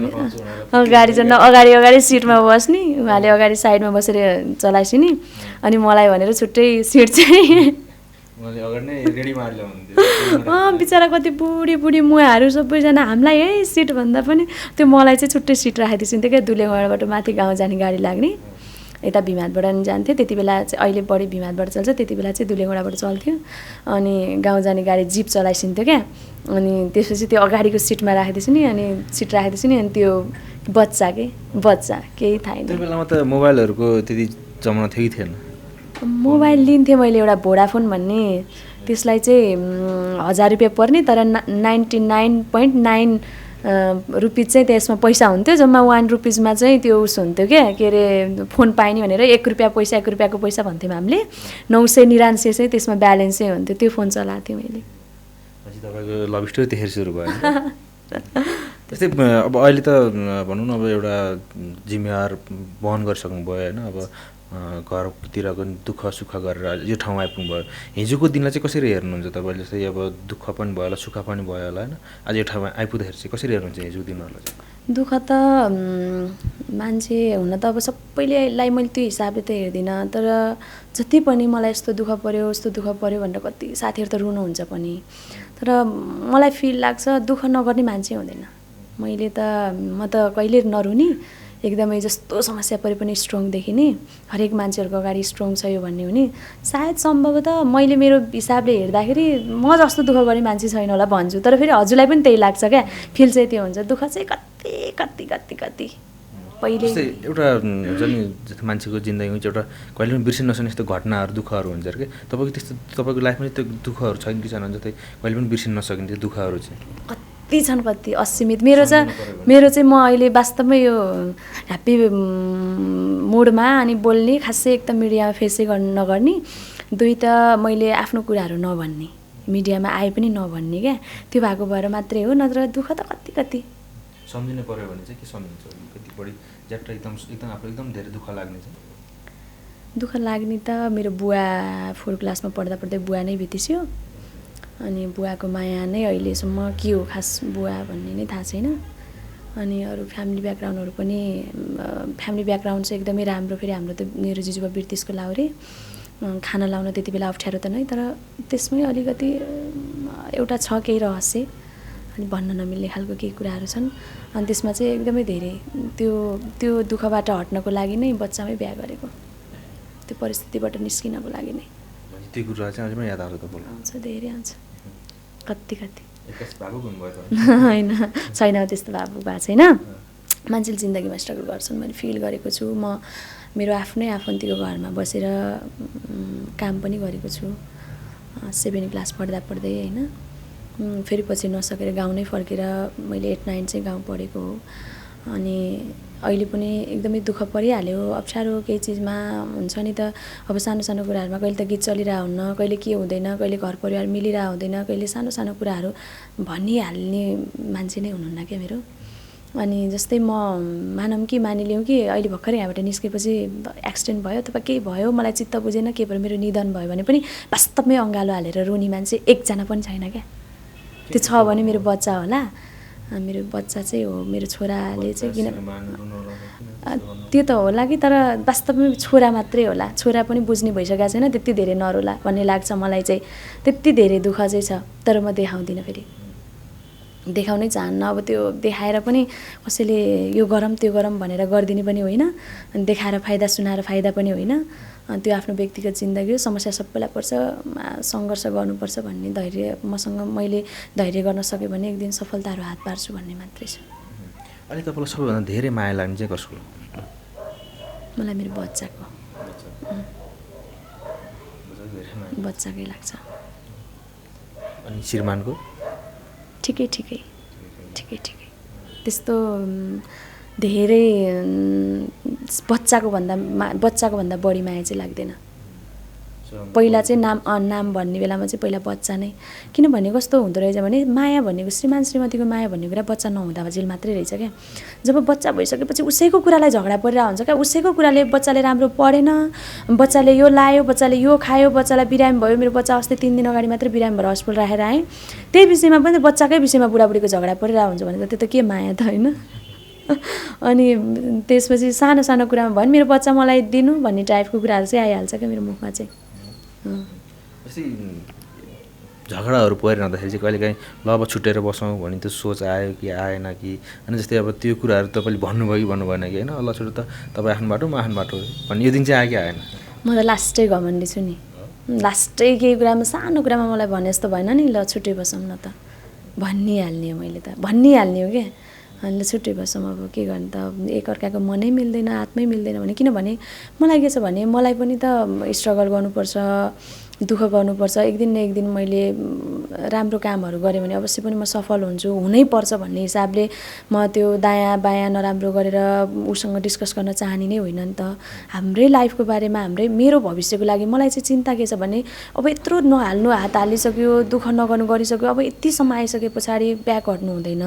गाडी चाहिँ अगाडि सिटमा बस्ने, उहाँले अगाडि साइडमा बसेर चलाएपछि नि। अनि मलाई भनेर छुट्टै सिट चाहिँ बिचरा कति बुढी मुहाहरू सबैजना हामीलाई है सिट भन्दा पनि त्यो मलाई चाहिँ छुट्टै सिट राखिदिन्थ्यो क्या। दुलेगडाबाट माथि गाउँ जाने गाडी लाग्ने, यता भिमादबाट नि जान्थ्यो। त्यति बेला चाहिँ अहिले बढी भिमादबाट चल्छ, त्यति बेला चाहिँ दुलेगडाबाट चल्थ्यो। अनि गाउँ जाने गाडी जिप चलाइसिन्थ्यो क्या। अनि त्यसपछि त्यो अगाडिको सिटमा राखिदिएछु नि, अनि सिट राखिदिएछु नि। अनि त्यो बच्चा केही थाहा छैन। त्यो बेलामा त मोबाइलहरूको त्यति जमाना थियो कि थिएन? मोबाइल लिन्थेँ मैले एउटा भोडाफोन भन्ने, त्यसलाई चाहिँ 1000 रुपियाँ पर्ने, तर 99.9 रुपिज चाहिँ त्यसमा पैसा हुन्थ्यो। जम्मा 1 रुपिजमा चाहिँ त्यो उस हुन्थ्यो क्या, के अरे फोन पाइने भनेर 1 रुपियाँ पैसा 1 रुपियाँको पैसा भन्थ्यौँ हामीले। 999 चाहिँ त्यसमा ब्यालेन्सै हुन्थ्यो। त्यो फोन चलाएको थिएँ मैले। तपाईँको लभ स्टोरी त्यसरी सुरु भयो? त्यस्तै अब अहिले त भनौँ न, अब एउटा जिम्मेवार वहन गरिसक्नु भयो होइन। अब घरतिरको दुःख सुख गरेर यो ठाउँमा आइपुग्नु भयो। हिजोको दिनलाई चाहिँ कसरी हेर्नुहुन्छ तपाईँले? जस्तै अब दुःख पनि भयो होला, सुख पनि भयो होला होइन, आज यो ठाउँमा आइपुग्दाखेरि चाहिँ कसरी हेर्नुहुन्छ हिजोको दिनहरूलाई चाहिँ? दुःख त मान्छे हुन त अब सबैलाई मैले त्यो हिसाबले त हेर्दिनँ, तर जति पनि मलाई यस्तो दुःख पऱ्यो भनेर कति साथीहरू त रुनुहुन्छ पनि। तर मलाई फिल लाग्छ दुःख नगर्ने मान्छे हुँदैन। मैले त म त कहिले नरुनी, एकदमै जस्तो समस्या परे पनि स्ट्रङ देखिने, हरेक मान्छेहरूको अगाडि स्ट्रङ छ यो भन्ने हुने। सायद सम्भवतः मैले मेरो हिसाबले हेर्दाखेरि म जस्तो दुःख गर्ने मान्छे छैन होला भन्छु, तर फेरि हजुरलाई पनि त्यही लाग्छ क्या, फिल चाहिँ त्यो हुन्छ। दुःख चाहिँ कति कति कति कति पहिले एउटा हुन्छ नि मान्छेको जिन्दगीमा चाहिँ एउटा कहिले पनि बिर्सिन नसक्ने यस्तो घटनाहरू दुःखहरू हुन्छ कि तपाईँको त्यस्तो तपाईँको लाइफमा त्यो दुःखहरू छैन कि छैन जस्तै कहिले पनि बिर्सिन नसकिने त्यो दुःखहरू चाहिँ कति छन्, कति असीमित। मेरो चाहिँ म अहिले वास्तवमै यो ह्याप्पी मुडमा अनि बोल्ने, खासै एकदम मिडियामा फेसै नगर्ने, दुई त मैले आफ्नो कुराहरू नभन्ने, मिडियामा आए पनि नभन्ने क्या, त्यो भएको भएर मात्रै हो। नत्र दुःख त कति कति सम्झिनु पऱ्यो भने चाहिँ के सम्झिन्छ, कति बढी ज्याक्ट एकदम आफू एकदम धेरै दुःख लाग्ने चाहिँ? दुःख लाग्ने त मेरो बुवा 4 क्लासमा पढ्दा पढ्दै बुवा नै बितिस्यो। अनि बुवाको माया नै अहिलेसम्म के हो खास बुवा भन्ने नै थाहा छैन। अनि अरू फ्यामिली ब्याकग्राउन्डहरू पनि, फ्यामिली ब्याकग्राउन्ड चाहिँ एकदमै राम्रो। फेरि हाम्रो त मेरो जिजुबा ब्रिटिसको लाउरे, खाना लाउन त्यति बेला अप्ठ्यारो त नै, तर त्यसमै अलिकति एउटा छ केही रहस्य, अनि भन्न नमिल्ने खालको केही कुराहरू छन्। अनि त्यसमा चाहिँ एकदमै धेरै त्यो दुःखबाट हट्नको लागि नै बच्चामै बिहा गरेको, त्यो परिस्थितिबाट निस्किनको लागि नै। त्यो कुरा चाहिँ अझै पनि याद आउँछ तपाईँलाई? आउँछ, धेरै आउँछ, कति कति। होइन छैन त्यस्तो भएको छैन। मान्छेले जिन्दगीमा स्ट्रगल गर्छन् मैले फिल गरेको छु। म मेरो आफ्नै आफन्तीको घरमा बसेर काम पनि गरेको छु 7 क्लास पढ्दा पढ्दै होइन। फेरि पछि नसकेर गाउँ नै फर्केर मैले 8, 9 चाहिँ गाउँ पढेको हो। अनि अहिले पनि एकदमै दुःख परिहाल्यो, अप्ठ्यारो केही चिजमा हुन्छ नि त। अब सानो सानो कुराहरूमा कहिले त गीत चलिरहेको हुन्न, कहिले के हुँदैन, कहिले घर परिवार मिलिरहेको हुँदैन, कहिले सानो सानो कुराहरू भनिहाल्ने मान्छे नै हुनुहुन्न क्या मेरो। अनि जस्तै म मानौँ कि मानिलिउँ कि अहिले भर्खरै यहाँबाट निस्केपछि एक्सिडेन्ट भयो अथवा केही भयो, मलाई चित्त बुझेन, के भएर मेरो निधन भयो भने पनि वास्तवमै अँगालो हालेर रुने मान्छे एकजना पनि छैन क्या। त्यो छ भने मेरो बच्चा होला, मेरो बच्चा चाहिँ हो, मेरो छोराले चाहिँ। किन त्यो त होला कि, तर वास्तवमै छोरा मात्रै होला। छोरा पनि बुझ्ने भइसकेको छैन, त्यति धेरै नरोला भन्ने लाग्छ मलाई चाहिँ। त्यति धेरै दुःख चाहिँ छ, तर म देखाउँदिनँ, फेरि देखाउनै चाहन्न। अब त्यो देखाएर पनि कसैले यो गरम त्यो गरम भनेर गरिदिने पनि होइन, अनि देखाएर फाइदा सुनाएर फाइदा पनि होइन। त्यो आफ्नो व्यक्तिगत जिन्दगी हो, समस्या सबैलाई पर्छ, सङ्घर्ष गर्नुपर्छ भन्ने धैर्य मसँग, मैले धैर्य गर्न सक्यो भने एक दिन सफलताहरू हात पार्छु भन्ने मात्रै छ। अहिले तपाईँलाई सबैभन्दा धेरै माया लाग्ने चाहिँ कसको? मलाई मेरो बच्चाकै लाग्छ। अनि श्रीमानको? ठिकै त्यस्तो धेरै बच्चाको भन्दा बढी माया चाहिँ लाग्दैन। पहिला चाहिँ नाम भन्ने बेलामा चाहिँ पहिला बच्चा नै, किनभने कस्तो हुँदो रहेछ भने माया भनेको श्रीमान श्रीमतीको माया भन्ने कुरा बच्चा नहुँदा जेल मात्रै रहेछ क्या। जब बच्चा भइसकेपछि उसैको कुरालाई झगडा परिरहेको हुन्छ क्या, उसैको कुराले बच्चाले राम्रो पढेन, बच्चाले यो लायो, बच्चाले यो खायो, बच्चालाई बिरामी भयो। मेरो बच्चा अस्ति 3 दिन अगाडि मात्रै बिरामी भएर हस्पिटल राखेर आएँ, त्यही विषयमा पनि बच्चाकै विषयमा बुढाबुढीको झगडा परिरहेको हुन्छ भने त त्यो त के माया त होइन। अनि त्यसपछि सानो सानो कुरामा भयो भने मेरो बच्चा मलाई दिनु भन्ने टाइपको कुराहरू चाहिँ आइहाल्छ क्या मेरो मुखमा चाहिँ। जस्तै झगडाहरू परिरहँदाखेरि चाहिँ कहिलेकाहीँ ल अब छुट्टेर बसौँ भन्ने त्यो सोच आयो कि आएन कि? अनि जस्तै अब त्यो कुराहरू तपाईँले भन्नुभयो कि भन्नु भएन कि होइन, ल छुट्टो त तपाईँ आफ्नो बाटो म आफ्नो बाटो भन्ने यो दिन चाहिँ आयो कि आएन? म त लास्टै घमण्डी छु नि, लास्टै केही कुरामा सानो कुरामा मलाई भने जस्तो भएन नि, ल छुट्टै बसौँ न त भनिहाल्ने हो, मैले त भनिहाल्ने हो क्या। अनि ल छुट्टै बसौँ, अब के गर्ने त, एकअर्काको मनै मिल्दैन, आत्मै मिल्दैन भने। किनभने मलाई के छ भने मलाई पनि त स्ट्रगल गर्नुपर्छ, दुःख गर्नुपर्छ। एक दिन न एक दिन मैले राम्रो कामहरू गरेँ भने अवश्य पनि म सफल हुन्छु, हुनैपर्छ भन्ने हिसाबले म त्यो दायाँ बायाँ नराम्रो गरेर उसँग डिस्कस गर्न चाहने नै होइन नि त। हाम्रै लाइफको बारेमा, मेरो भविष्यको लागि मलाई चाहिँ चिन्ता के छ भने अब यत्रो नहाल्नु हात हालिसक्यो, दुःख नगर्नु गरिसक्यो, अब यतिसम्म आइसके पछाडि ब्याक हट्नु हुँदैन,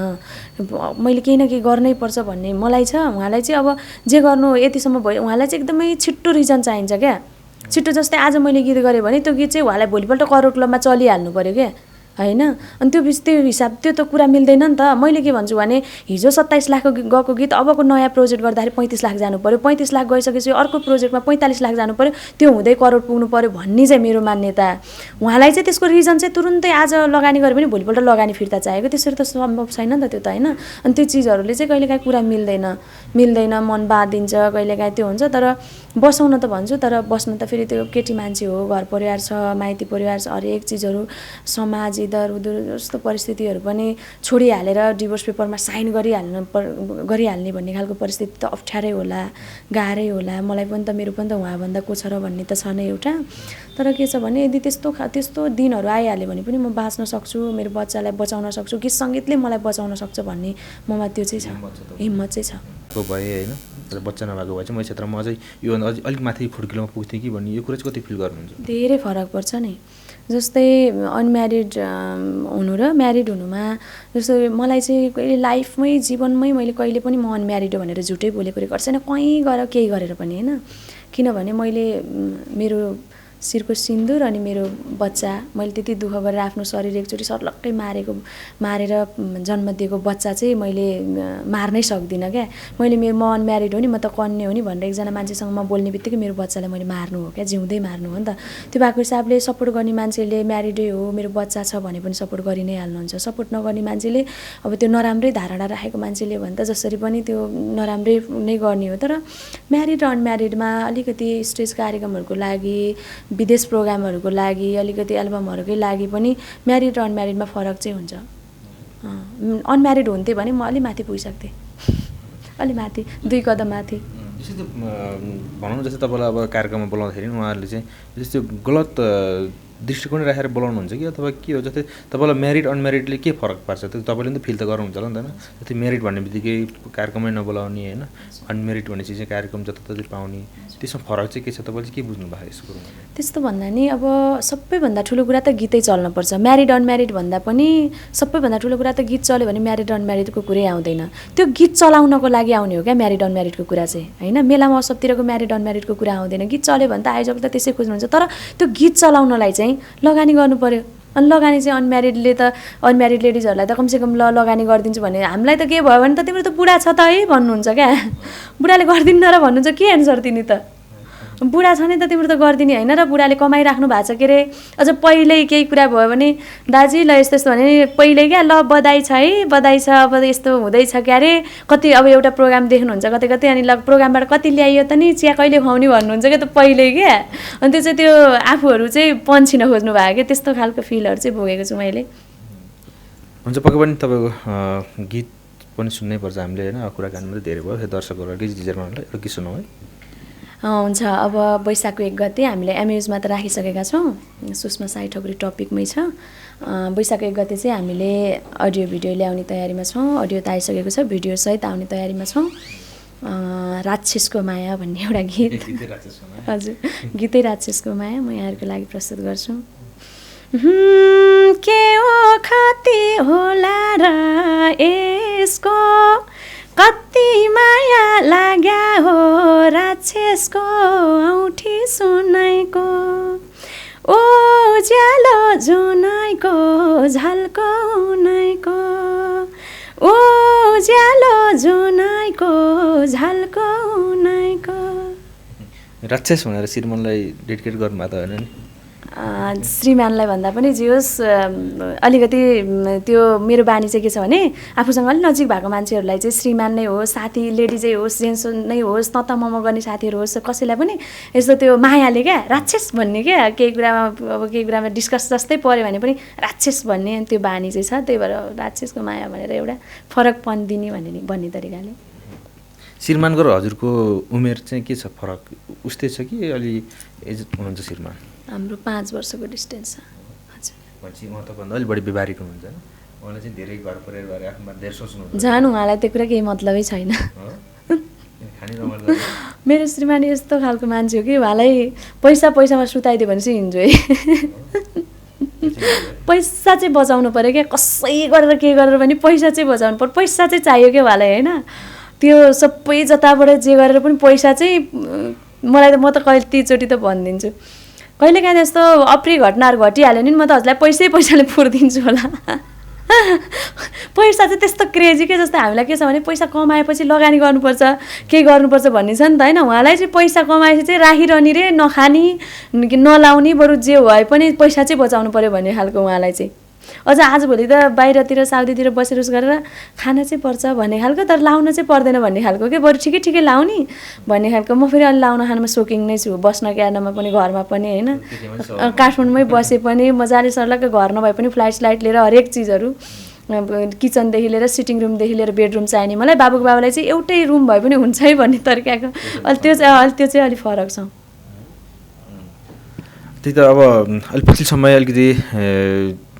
मैले केही न केही गर्नै पर्छ भन्ने मलाई छ। उहाँलाई चाहिँ अब जे गर्नु यतिसम्म भयो, उहाँलाई चाहिँ एकदमै छिट्टो रिजन चाहिन्छ क्या, छिट्टो। जस्तै आज मैले गीत गरेँ भने त्यो गीत चाहिँ उहाँलाई भोलिपल्ट करोड क्लबमा चलिहाल्नु पऱ्यो क्या, होइन। अनि त्यो हिसाब त्यो त कुरा मिल्दैन नि त। मैले के भन्छु भने हिजो 27 लाख गएको गीत अबको नयाँ प्रोजेक्ट गर्दाखेरि 35 लाख जानु पऱ्यो, 35 लाख गइसकेपछि अर्को प्रोजेक्टमा 45 लाख जानु पऱ्यो, त्यो हुँदै करोड पुग्नु पऱ्यो भन्ने चाहिँ मेरो मान्यता। उहाँलाई चाहिँ त्यसको रिजन चाहिँ तुरुन्तै आज लगानी गऱ्यो भने भोलिपल्ट लगानी फिर्ता चाहिएको, त्यसरी त सम्भव छैन नि त त्यो त होइन। अनि त्यो चिजहरूले चाहिँ कहिलेकाहीँ कुरा मिल्दैन, मन बाँधिन्छ, कहिलेकाहीँ त्यो हुन्छ। तर बसाउन त भन्छु, तर बस्न त फेरि त्यो केटी मान्छे हो, घर परिवार छ, माइती परिवार छ, हरेक चिजहरू समाज इधर उधर जस्तो परिस्थितिहरू पनि छोडिहालेर डिभोर्स पेपरमा साइन गरिहाल्ने भन्ने खालको परिस्थिति त अप्ठ्यारै होला, गाह्रै होला। मलाई पनि त मेरो पनि त उहाँभन्दा को छ र भन्ने त छ नै एउटा। तर के छ भने यदि त्यस्तो दिनहरू आइहाल्यो भने पनि म बाँच्न सक्छु, मेरो बच्चालाई बचाउन सक्छु, गीत सङ्गीतले मलाई बचाउन सक्छ भन्ने ममा त्यो चाहिँ छ, हिम्मत चाहिँ छ। भए होइन तर बच्चा नभएको भए चाहिँ म क्षेत्रमा अझै योभन्दा अलिक माथि फुड्किलोमा पुग्थेँ कि भन्ने यो कुरा चाहिँ कति फिल गर्नुहुन्छ? धेरै फरक पर्छ नि। जस्तै अनम्यारिड हुनु र म्यारिड हुनुमा जस्तो मलाई चाहिँ कहिले लाइफमै जीवनमै मैले कहिले पनि म अनम्यारिड हो भनेर झुटै बोलेको रेकर्ड छैन, कहीँ गएर केही गरेर पनि होइन। किनभने मैले मेरो शिरको सिन्दुर अनि मेरो बच्चा मैले त्यति दुःख गरेर आफ्नो शरीर एकचोटि सर्लक्कै मारेर जन्म दिएको बच्चा चाहिँ मैले मार्नै सक्दिनँ क्या। मैले म अनम्यारिड हो नि, म त कन्या हो नि भनेर एकजना मान्छेसँग म बोल्ने बित्तिकै मेरो बच्चालाई मैले मार्नु हो क्या, जिउँदै मार्नु हो नि त। त्यो भएको हिसाबले सपोर्ट गर्ने मान्छेले म्यारिडै हो मेरो बच्चा छ भने पनि सपोर्ट गरि नै हाल्नुहुन्छ। सपोर्ट नगर्ने मान्छेले अब त्यो नराम्रै धारणा राखेको मान्छेले भने त जसरी पनि त्यो नराम्रै नै गर्ने हो। तर म्यारिड र अनम्यारिडमा अलिकति स्टेज कार्यक्रमहरूको लागि, विदेश प्रोग्रामहरूको लागि, अलिकति एल्बमहरूकै लागि पनि म्यारिड र अनम्यारिडमा फरक चाहिँ हुन्छ। अनम्यारिड हुन्थेँ भने म अलि माथि पुगिसक्थेँ, अलि माथि, 2 कदम माथि। जस्तै भनौँ जस्तै तपाईँलाई अब कार्यक्रममा बोलाउँदाखेरि उहाँहरूले चाहिँ जस्तै गलत दृष्टिकोण राखेर बोलाउनुहुन्छ कि अथवा के हो? जस्तै तपाईँलाई म्यारिड अनम्यारिडले के फरक पार्छ? त्यो तपाईँले पनि त फिल त गर्नुहुन्छ होला नि त होइन? जस्तै म्यारिड भन्ने बित्तिकै कार्यक्रमै नबोलाउने होइन, अनम्यारिड भनेपछि चाहिँ कार्यक्रम जताततै पाउने, त्यसमा फरक चाहिँ के छ? तपाईँले चाहिँ के बुझ्नु भएको यसको कुरोमा? त्यस्तो भन्दा नि अब सबैभन्दा ठुलो कुरा त गीतै चल्नुपर्छ। म्यारिड अनम्यारिड भन्दा पनि सबैभन्दा ठुलो कुरा त गीत चल्यो भने म्यारिड अनम्यारिडको कुरै आउँदैन। त्यो गीत चलाउनको लागि आउने हो क्या म्यारिड अनम्यारिडको कुरा चाहिँ होइन। मेला महोत्सवतिरको म्यारिड अनम्यारिडको कुरा आउँदैन। गीत चल्यो भने त आयोजक त त्यसै खोज्नुहुन्छ, तर त्यो गीत चलाउनलाई चाहिँ लगानी गर्नु पर्यो। अनि लगानी चाहिँ अनम्यारिड लेडिजहरूलाई त कमसेकम लगानी गरिदिन्छु भने हामीलाई त के भयो भने त तिम्रो त बुढा छ त है भन्नुहुन्छ क्या। बुढाले गरिदिन्न र भन्नुहुन्छ, के एन्सर दिने त? बुढा छ नि त तिम्रो त गरिदिने होइन, र बुढाले कमाइराख्नु भएको छ के अरे। अझ पहिल्यै केही कुरा भयो भने दाजी ल यस्तो यस्तो भने पहिल्यै क्या, ल बधाई छ है, बधाई छ, अब यस्तो हुँदैछ क्या अरे। कति अब एउटा प्रोग्राम देख्नुहुन्छ कतै अनि ल प्रोग्रामबाट कति ल्याइयो त नि, चिया कहिले खुवाउने भन्नुहुन्छ क्या, त पहिल्यै क्या। अनि त्यो चाहिँ त्यो आफूहरू चाहिँ पन्छिन खोज्नु भएको क्या, त्यस्तो खालको फिलहरू चाहिँ भोगेको छु मैले। हुन्छ, पक्कै पनि तपाईँको गीत पनि सुन्नै पर्छ हामीले होइन। कुराकानी मात्रै धेरै भयो, दर्शकहरू गिजरमानलाई एउटा गीत सुनाउँ है? हुन्छ। अब वैशाखको 1 गते हामीले एमएयुजमा त राखिसकेका छौँ, सुषमा साई ठकुरी टपिकमै छ। वैशाखको 1 गते चाहिँ हामीले अडियो भिडियो ल्याउने तयारीमा छौँ। अडियो त आइसकेको छ, भिडियो सहित आउने तयारीमा छौँ। राक्षसको माया भन्ने एउटा गीत, हजुर गीतै राक्षसको माया म यहाँहरूको लागि प्रस्तुत गर्छु। के हो खती होला र यसको, कति माया लाग्या हो राक्षसको औँठी सुनाइको, उज्यालो जुनाइको झल्को उनाइको, उज्यालो जुनाइको झल्को उनाइको। राक्षस भनेर श्रीमानलाई डेडिकेट गर्नुभएको त होइन नि? श्रीमानलाई भन्दा पनि जे होस् अलिकति त्यो मेरो बानी चाहिँ के छ भने आफूसँग अलिक नजिक भएको मान्छेहरूलाई चाहिँ श्रीमान नै होस्, साथी लेडिजै होस्, जेन्ट्स नै होस्, ततमम गर्ने साथीहरू होस्, कसैलाई पनि यस्तो त्यो मायाले क्या राक्षस भन्ने क्या, केही कुरामा डिस्कस जस्तै पऱ्यो भने पनि राक्षस भन्ने त्यो बानी चाहिँ छ। त्यही भएर राक्षसको माया भनेर एउटा फरकपन दिने भन्ने तरिकाले। श्रीमानको र हजुरको उमेर चाहिँ के छ, फरक उस्तै छ कि अलि एज हुनुहुन्छ श्रीमान? हाम्रो 5 वर्षको डिस्टेन्स छ। हजुर, पछि उहाँ तपाईँभन्दा अलिक बढी व्यवहारिक हुनुहुन्छ, उहाँलाई चाहिँ धेरै घर परिवार बारे आफ्नो धेरै सोच्नुहुन्छ। झन् उहाँलाई त्यो कुरा केही मतलबै छैन। मेरो श्रीमान यस्तो खालको मान्छे हो कि उहाँलाई पैसामा सुताइदियो भने चाहिँ इन्जोय। पैसा चाहिँ बचाउनु पऱ्यो क्या, कसै गरेर के गरेर पनि पैसा चाहिँ बचाउनु पऱ्यो, पैसा चाहिँ चाहियो क्या उहाँलाई होइन। त्यो सबै जताबाट जे गरेर पनि पैसा चाहिँ म त कतिचोटि त भनिदिन्छु, कहिलेकाहीँ त्यस्तो अप्रिय घटनाहरू घटिहाल्यो नि म त हजुरलाई पैसाले पुर्दिन्छु होला। पैसा चाहिँ त्यस्तो क्रेजी के जस्तो हामीलाई के छ भने पैसा कमाएपछि लगानी गर्नुपर्छ केही गर्नुपर्छ भन्ने छ नि त होइन। उहाँलाई चाहिँ पैसा कमाएपछि चाहिँ राखिरहने रे नखाने नलाउने बरु जे भए पनि पैसा चाहिँ बचाउनु पऱ्यो भन्ने खालको उहाँलाई चाहिँ। अझ आजभोलि त बाहिरतिर साउदीतिर बसेर उस गरेर खान चाहिँ पर्छ भन्ने खालको तर लाउन चाहिँ पर्दैन भन्ने खालको के बरु ठिकै लाउने भन्ने खालको। म फेरि अलि लाउन खानमा सोकिङ नै छु बस्न क्यानमा पनि घरमा पनि होइन। काठमाडौँमै बसे पनि मजाले सर्लक्क घर नभए पनि फ्लाइट लिएर हरेक चिजहरू किचनदेखि लिएर सिटिङ रुमदेखि लिएर बेडरुम चाहिने मलाई बाबुको बाबालाई चाहिँ एउटै रुम भए पनि हुन्छ है भन्ने तरिकाको त्यो चाहिँ अलिक फरक छ। त्यही त अब अलिक पछिल्लो समय अलिकति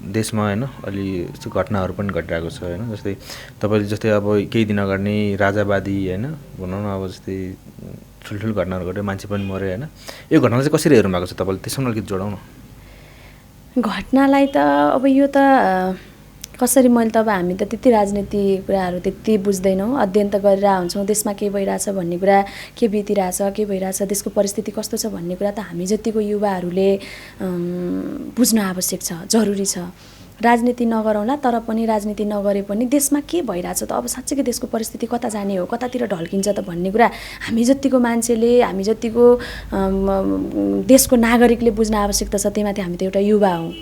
देशमा होइन अलि यस्तो घटनाहरू पनि घटिरहेको छ होइन। जस्तै तपाईँले जस्तै अब केही दिन अगाडि नै राजावादी होइन भनौँ न अब जस्तै ठुल्ठुलो घटनाहरू घट्यो मान्छे पनि मऱ्यो होइन। यो घटनालाई चाहिँ कसरी हेर्नु भएको छ तपाईँले त्यसमा अलिकति जोडाउँ न। घटनालाई त अब यो त कसरी मैले त अब हामी त त्यति राजनीति कुराहरू त्यति बुझ्दैनौँ अध्ययन त गरेर हुन्छौँ देशमा के भइरहेछ भन्ने कुरा के बितिरहेछ के भइरहेछ देशको परिस्थिति कस्तो छ भन्ने कुरा त हामी जतिको युवाहरूले बुझ्न आवश्यक छ जरुरी छ। राजनीति नगरौँला तर पनि राजनीति नगरे पनि देशमा के भइरहेछ त अब साँच्चै देशको परिस्थिति कता जाने हो कतातिर ढल्किन्छ त भन्ने कुरा हामी जतिको मान्छेले हामी जतिको देशको नागरिकले बुझ्न आवश्यकता छ। त्यही माथि हामी त एउटा युवा हौँ।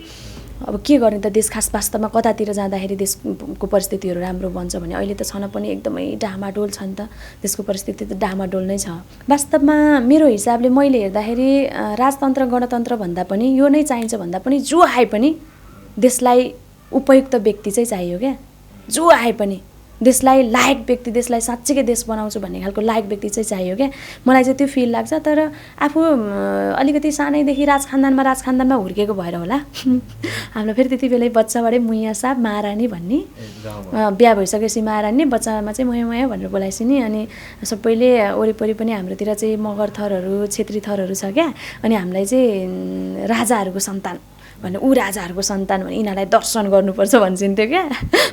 अब के गर्ने त देश खास वास्तवमा कतातिर जाँदाखेरि देशको परिस्थितिहरू राम्रो बन्छ भने अहिले त छन पनि एकदमै डामाडोल छ नि त देशको परिस्थिति त डामाडोल नै छ। वास्तवमा मेरो हिसाबले मैले हेर्दाखेरि राजतन्त्र गणतन्त्र भन्दा पनि यो नै चाहिन्छ भन्दा पनि जो आए पनि देशलाई उपयुक्त व्यक्ति चाहिँ चाहियो क्या। जो आए पनि देशलाई लायक व्यक्ति देशलाई साँच्चै देश बनाउँछु भन्ने खालको लायक व्यक्ति चाहिँ चाहियो क्या। मलाई चाहिँ त्यो फिल लाग्छ। तर आफू अलिकति सानैदेखि राजखानदानमा हुर्केको भएर होला हामीलाई फेरि त्यति बेलै बच्चाबाटै मुया साहब महारानी भन्ने बिहा भइसकेपछि महारानी बच्चामा चाहिँ मुया भनेर बोलाइसी नि। अनि सबैले वरिपरि पनि हाम्रोतिर चाहिँ मगर थरहरू क्षेत्री थरहरू छ क्या। अनि हामीलाई चाहिँ राजाहरूको सन्तान भने ऊ राजाहरूको सन्तान भने यिनीहरूलाई दर्शन गर्नुपर्छ भन्छन्थ्यो क्या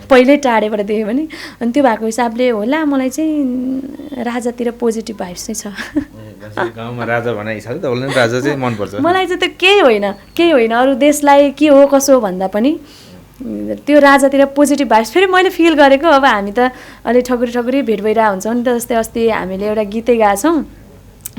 पहिल्यै टाढेबाट देख्यो भने। अनि त्यो भएको हिसाबले होला मलाई चाहिँ राजातिर पोजिटिभ भाइब्स चाहिँ छ। गाउँमा राजा भने हिसाबले तपाईँलाई राजा चाहिँ मनपर्छ? मलाई चाहिँ त्यो केही होइन अरू देशलाई के हो कसो हो भन्दा पनि त्यो राजातिर पोजिटिभ भाइब्स फेरि मैले फिल गरेको। अब हामी त अलि ठकुरी भेट भइरहेको हुन्छौँ नि त। जस्तै अस्ति हामीले एउटा गीतै गाएको छौँ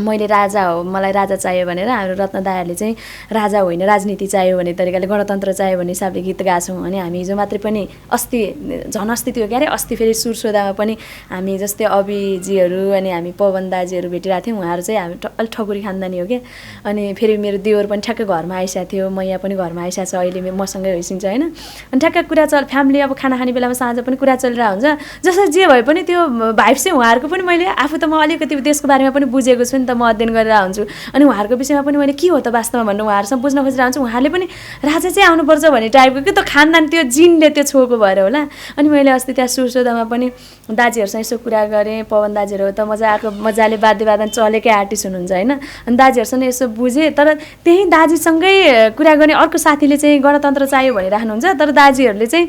मैले राजा हो मलाई राजा चाहियो भनेर हाम्रो रत्न दायाहरूले चाहिँ राजा होइन राजनीति चाहियो भन्ने तरिकाले गणतन्त्र चाहियो भन्ने हिसाबले गीत गाएको छौँ। अनि हामी हिजो मात्रै पनि अस्ति त्यो क्यारे अस्ति फेरि सुरसोदामा पनि हामी जस्तै अभिजीहरू अनि हामी पवन दाजीहरू भेटिरहेको थियौँ। उहाँहरू चाहिँ हामी अलिक ठकुरी खानदानी हो क्या। अनि फेरि मेरो देवर पनि ठ्याक्कै घरमा आइसकेको थियो मैया पनि घरमा आइसकेको छ अहिले मसँगै होइसिन्छ होइन। अनि ठ्याक्कै कुरा फ्यामिली अब खाना खाने बेलामा साँझ पनि कुरा चलिरहेको हुन्छ। जसरी जे भए पनि त्यो भाइब चाहिँ उहाँहरूको पनि मैले आफू त म अलिकति देशको बारेमा पनि बुझेको छु नि त म अध्ययन गरेर हुन्छु। अनि उहाँहरूको विषयमा पनि मैले के हो त वास्तवमा भन्नु उहाँहरूसँग बुझ्न खोजिरहेको छु। उहाँहरूले पनि राजा चाहिँ आउनुपर्छ भन्ने टाइपको कि त खानदान त्यो जिनले त्यो छोएको भएर होला। अनि मैले अस्ति त्यहाँ सुरसोदामा पनि दाजीहरूसँग यसो कुरा गरेँ। पवन दाजीहरू त मजाले वाद्यवादन चलेकै आर्टिस्ट हुनुहुन्छ होइन। अनि दाजीहरूसँग यसो बुझेँ। तर त्यही दाजीसँगै कुरा गर्ने अर्को साथीले चाहिँ गणतन्त्र चाहियो भनिराख्नुहुन्छ। तर दाजीहरूले चाहिँ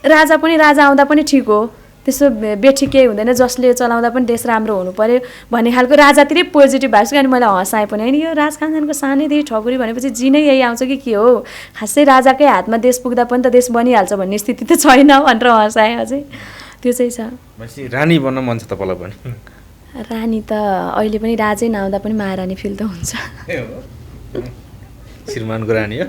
राजा आउँदा पनि ठिक हो त्यसो बेठी केही हुँदैन जसले चलाउँदा पनि देश राम्रो हुनु पर्यो भन्ने खालको राजातिरै पोजिटिभ भाइब्स। अनि मैले हँसाएँ पनि होइन यो राजखानदानको सानैदेखि ठकुरी भनेपछि जिनै यही आउँछ कि के हो खासै राजाकै हातमा देश पुग्दा पनि त देश बनिहाल्छ भन्ने स्थिति त छैन भनेर हँसाएँ अझै त्यो चाहिँ छ। रानी बन्न मन छ तपाईँलाई पनि? रानी त अहिले पनि राजै नआउँदा पनि महारानी फिल त हुन्छ। श्रीमानको रानी हो।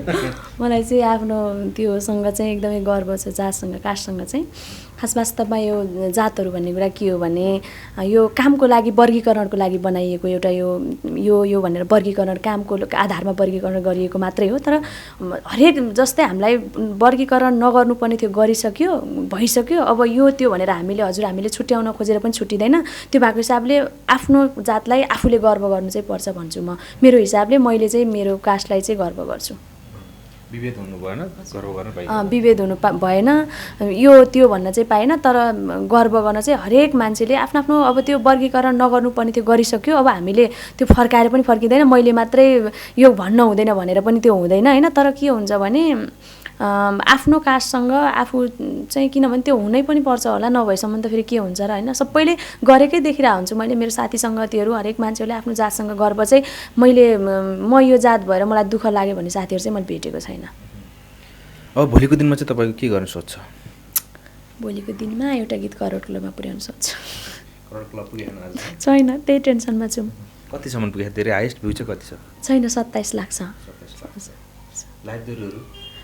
मलाई चाहिँ आफ्नो त्योसँग चाहिँ एकदमै गर्व छ जातसँग कास्टसँग चाहिँ। खास वास्तवमा यो जातहरू भन्ने कुरा के हो भने यो कामको लागि वर्गीकरणको लागि बनाइएको एउटा यो भनेर वर्गीकरण कामको आधारमा वर्गीकरण गरिएको मात्रै हो। तर हरेक जस्तै हामीलाई वर्गीकरण नगर्नुपर्ने थियो गरिसक्यो भइसक्यो। अब यो त्यो भनेर हामीले छुट्याउन खोजेर पनि छुट्टिँदैन। त्यो भएको हिसाबले आफ्नो जातलाई आफूले गर्व गर्नु चाहिँ पर्छ भन्छु म। मेरो हिसाबले मैले चाहिँ मेरो कास्टलाई चाहिँ गर्व गर्छु। विभेद हुनु भएन गर्व गर्न पाइएन। विभेद हुनु भएन यो त्यो भन्न चाहिँ पाएन। तर गर्व गर्न चाहिँ हरेक मान्छेले आफ्नो आफ्नो अब त्यो वर्गीकरण नगर्नुपर्ने त्यो गरिसक्यो। अब हामीले त्यो फर्काएर पनि फर्किँदैन मैले मात्रै यो भन्न हुँदैन भनेर पनि त्यो हुँदैन होइन। तर के हुन्छ भने आफ्नो कास्टसँग आफू चाहिँ किनभने त्यो हुनै पनि पर्छ होला, नभएसम्म त फेरि के हुन्छ र होइन। सबैले गरेकै देखिरहेको हुन्छु मैले, मेरो साथी सङ्गतीहरू हरेक मान्छेहरूले आफ्नो जातसँग गर्व चाहिँ म यो जात भएर मलाई दुःख लाग्यो भन्ने साथीहरू चाहिँ मैले भेटेको छैन। अब भोलिको दिनमा चाहिँ तपाईँ के गर्न सोध्छ? भोलिको दिनमा एउटा गीत करोड क्लबमा पुर्याउन सक्छु। करोड क्लब पुगेन आज? छैन, त्यही टेन्सनमा छु। कतिसम्म पुगेको? धेरै हाइएस्ट भ्यू चाहिँ कति छ? छैन, 27 लाख छ। 27 लाख।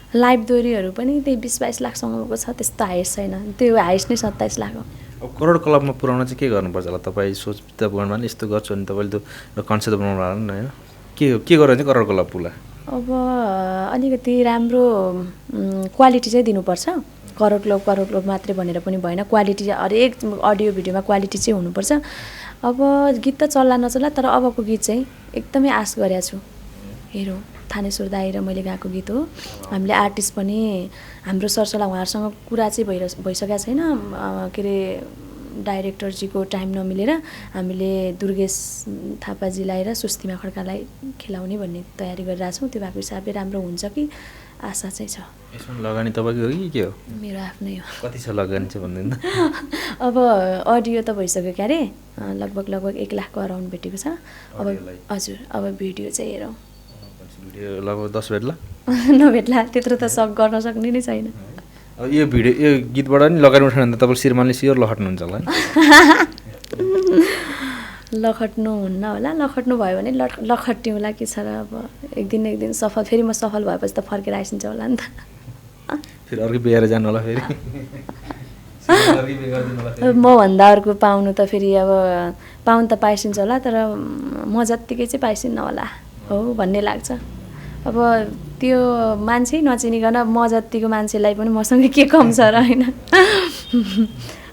लाइभ दोहोरीहरू पनि त्यही 20-22 लाखसम्मको छ, त्यस्तो हाइएस्ट छैन। त्यो हाइएस्ट नै 27 लाख हो। अब करोड क्लबमा पुऱ्याउन चाहिँ के गर्नुपर्छ होला? तपाईँ सोच त बनाउनु भने यस्तो गर्छु भने तपाईँले त कन्सेप्ट बनाउनु होला नि होइन? के गरेर चाहिँ करोड क्लब पुग्ला? अब अलिकति राम्रो क्वालिटी चाहिँ दिनुपर्छ। करोड क्लब मात्रै भनेर पनि भएन, क्वालिटी हरेक अडियो भिडियोमा क्वालिटी चाहिँ हुनुपर्छ। अब गीत त चल्ला नचल्ला, तर अबको गीत चाहिँ एकदमै आश गरेको छु। हेरौँ, थानेश्वर दाइ र मैले गाएको गीत हो। हामीले आर्टिस्ट पनि हाम्रो सरसल्लाह उहाँहरूसँग कुरा चाहिँ भइसकेको छैन। के अरे डाइरेक्टरजीको टाइम नमिलेर हामीले दुर्गेश थापाजीलाई र सुस्तिमा खड्कालाई खेलाउने भन्ने तयारी गरिरहेछौँ। त्यो भएको हिसाबले राम्रो हुन्छ कि आशा चाहिँ छ। यसमा लगानी तपाईँको हो कि के हो? मेरो आफ्नै हो। कति छ लगानी चाहिँ भन्दैन? अब अडियो त भइसक्यो क्या अरे, लगभग 1 लाखको अराउन्ड भेटेको छ। अब हजुर, अब भिडियो चाहिँ हेरौँ। भिडियो लगभग 10 भेट्ला? नभेट्ला, त्यत्रो त गर्न सक्ने नै छैन। अब यो गीतबाट नि लगानी उठाउनु त तपाईँ श्रीमानले स्योर लखट्नुहुन्छ होला? लखट्नुहुन्न होला, लखट्नु भयो भने लखट्यौँला, के छ र। अब एक दिन सफल, फेरि म सफल भएपछि त फर्केर आइसिन्छ होला नि त। फेरि अर्कै बिहेर जानु होला फेरि? मभन्दा अर्को पाउनु त फेरि अब पाउनु त पाइसिन्छ होला, तर म जत्तिकै चाहिँ पाइसिन्न होला हो भन्ने लाग्छ। अब त्यो मान्छे नचिनिकन म जत्तिको मान्छेलाई पनि मसँग के कम छ र होइन।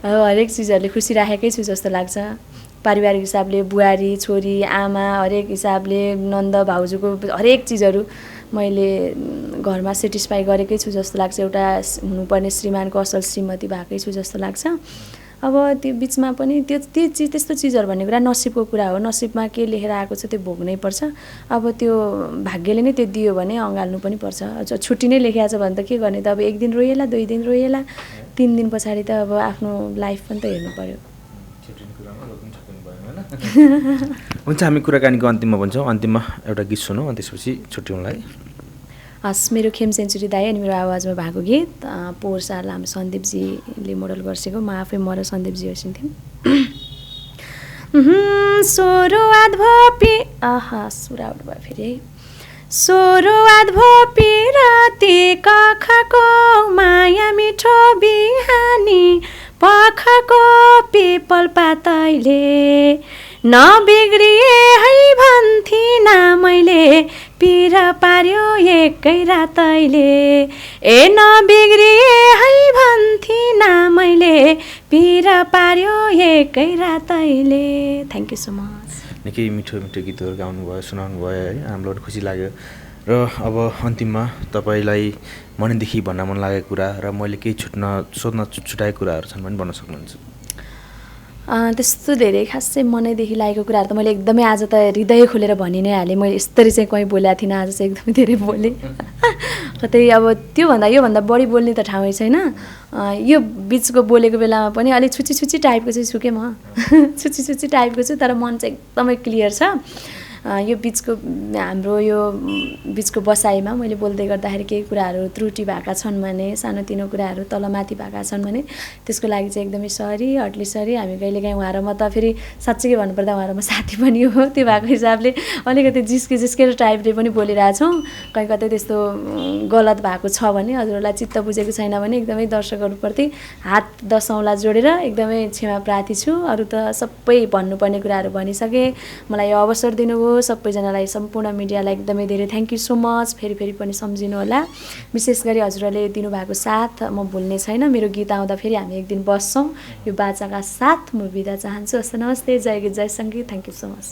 अब हरेक चिजहरूले खुसी राखेकै छु जस्तो लाग्छ। पारिवारिक हिसाबले बुहारी छोरी आमा हरेक हिसाबले नन्द भाउजूको हरेक चिजहरू मैले घरमा सेटिस्फाई गरेकै छु जस्तो लाग्छ। एउटा हुनुपर्ने श्रीमानको असल श्रीमती भएकै छु जस्तो लाग्छ। अब त्यो बिचमा पनि त्यस्तो चिजहरू भन्ने कुरा नसिबको कुरा हो। नसिबमा के लेखेर आएको छ त्यो भोग्नै पर्छ। अब त्यो भाग्यले नै त्यो दियो भने अँगाल्नु पनि पर्छ। छुट्टी नै लेखेको छ भने त के गर्ने त। अब 1 दिन रोएला, 2 दिन रोएला, 3 दिन पछाडि त अब आफ्नो लाइफ पनि त हेर्नु पर्यो। हुन्छ, हामी कुराकानीको अन्तिममा भन्छौँ। अन्तिममा एउटा गीत सुनौँ अनि त्यसपछि छुट्यौँलाई। हस्, मेरो खेम सेन्चुरी दाइ अनि मेरो आवाजमा भएको गीत पोहोर साल हाम्रो सन्दीपजीले मोडल गरिसकेको, म आफै म र सन्दीपजी होइसिन्थ्यौँ। सुरुवात भोपी सुराउट भयो फेरि। सुरुवात भोपी राति कखको माया मिठो बिहानी पखको पिपल पातैले नबिग्रिए है भन्थिन मैले पिर पार्यो एकै रातैले। ए नबिग्रिए है भन्थिन मैले पिर पार्यो एकै रातैले। Thank you so much. निकै मिठो मिठो गीतहरू गाउनु भयो, सुनाउनु भयो है, हामीलाई पनि खुसी लाग्यो। र अब अन्तिममा तपाईँलाई मनैदेखि भन्न मन लागेको कुरा र मैले केही सोध्न छुटाएको कुराहरू छन् भने भन्न सक्नुहुन्छ? त्यस्तो धेरै खास चाहिँ मनैदेखि लागेको कुराहरू त मैले एकदमै आज त हृदय खोलेर भनि नै हालेँ। मैले यस्तरी चाहिँ कहीँ बोलेको थिइनँ, आज चाहिँ एकदमै धेरै बोलेँ। कतै अब योभन्दा बढी बोल्ने त ठाउँै छैन। यो बिचको बोलेको बेलामा पनि अलिक छुची टाइपको चाहिँ छु के म। छुची टाइपको छु, तर मन चाहिँ एकदमै क्लियर छ। यो बिचको हाम्रो यो बिचको बसाइमा मैले बोल्दै गर्दाखेरि केही कुराहरू त्रुटि भएका छन् भने, सानोतिनो कुराहरू तलमाथि भएका छन् भने त्यसको लागि चाहिँ एकदमै सरी, हटली सरी। हामी कहिलेकाहीँ उहाँ र म त फेरि साँच्चै के भन्नुपर्दा उहाँ र म साथी पनि हो। त्यो भएको हिसाबले अलिकति जिस्केर टाइपले पनि बोलिरहेछौँ। कहीँ कतै त्यस्तो गलत भएको छ भने हजुरहरूलाई चित्त बुझेको छैन भने एकदमै दर्शकहरूप्रति हात 10 औँला जोडेर एकदमै क्षमा प्रार्थी छु। अरू त सबै भन्नुपर्ने कुराहरू भनिसकेँ। मलाई यो अवसर दिनुभयो, सबैजनालाई सम्पूर्ण मिडियालाई एकदमै धेरै थ्याङ्क यू सो मच। फेरि पनि सम्झिनु होला। विशेष गरी हजुरहरूले दिनुभएको साथ म भुल्ने छैन। मेरो गीत आउँदा फेरि हामी एक दिन बस्छौँ। यो बाचाका साथ म बिदा चाहन्छु। हस्, नमस्ते, जय गीत जय सङ्गीत। Thank you so much.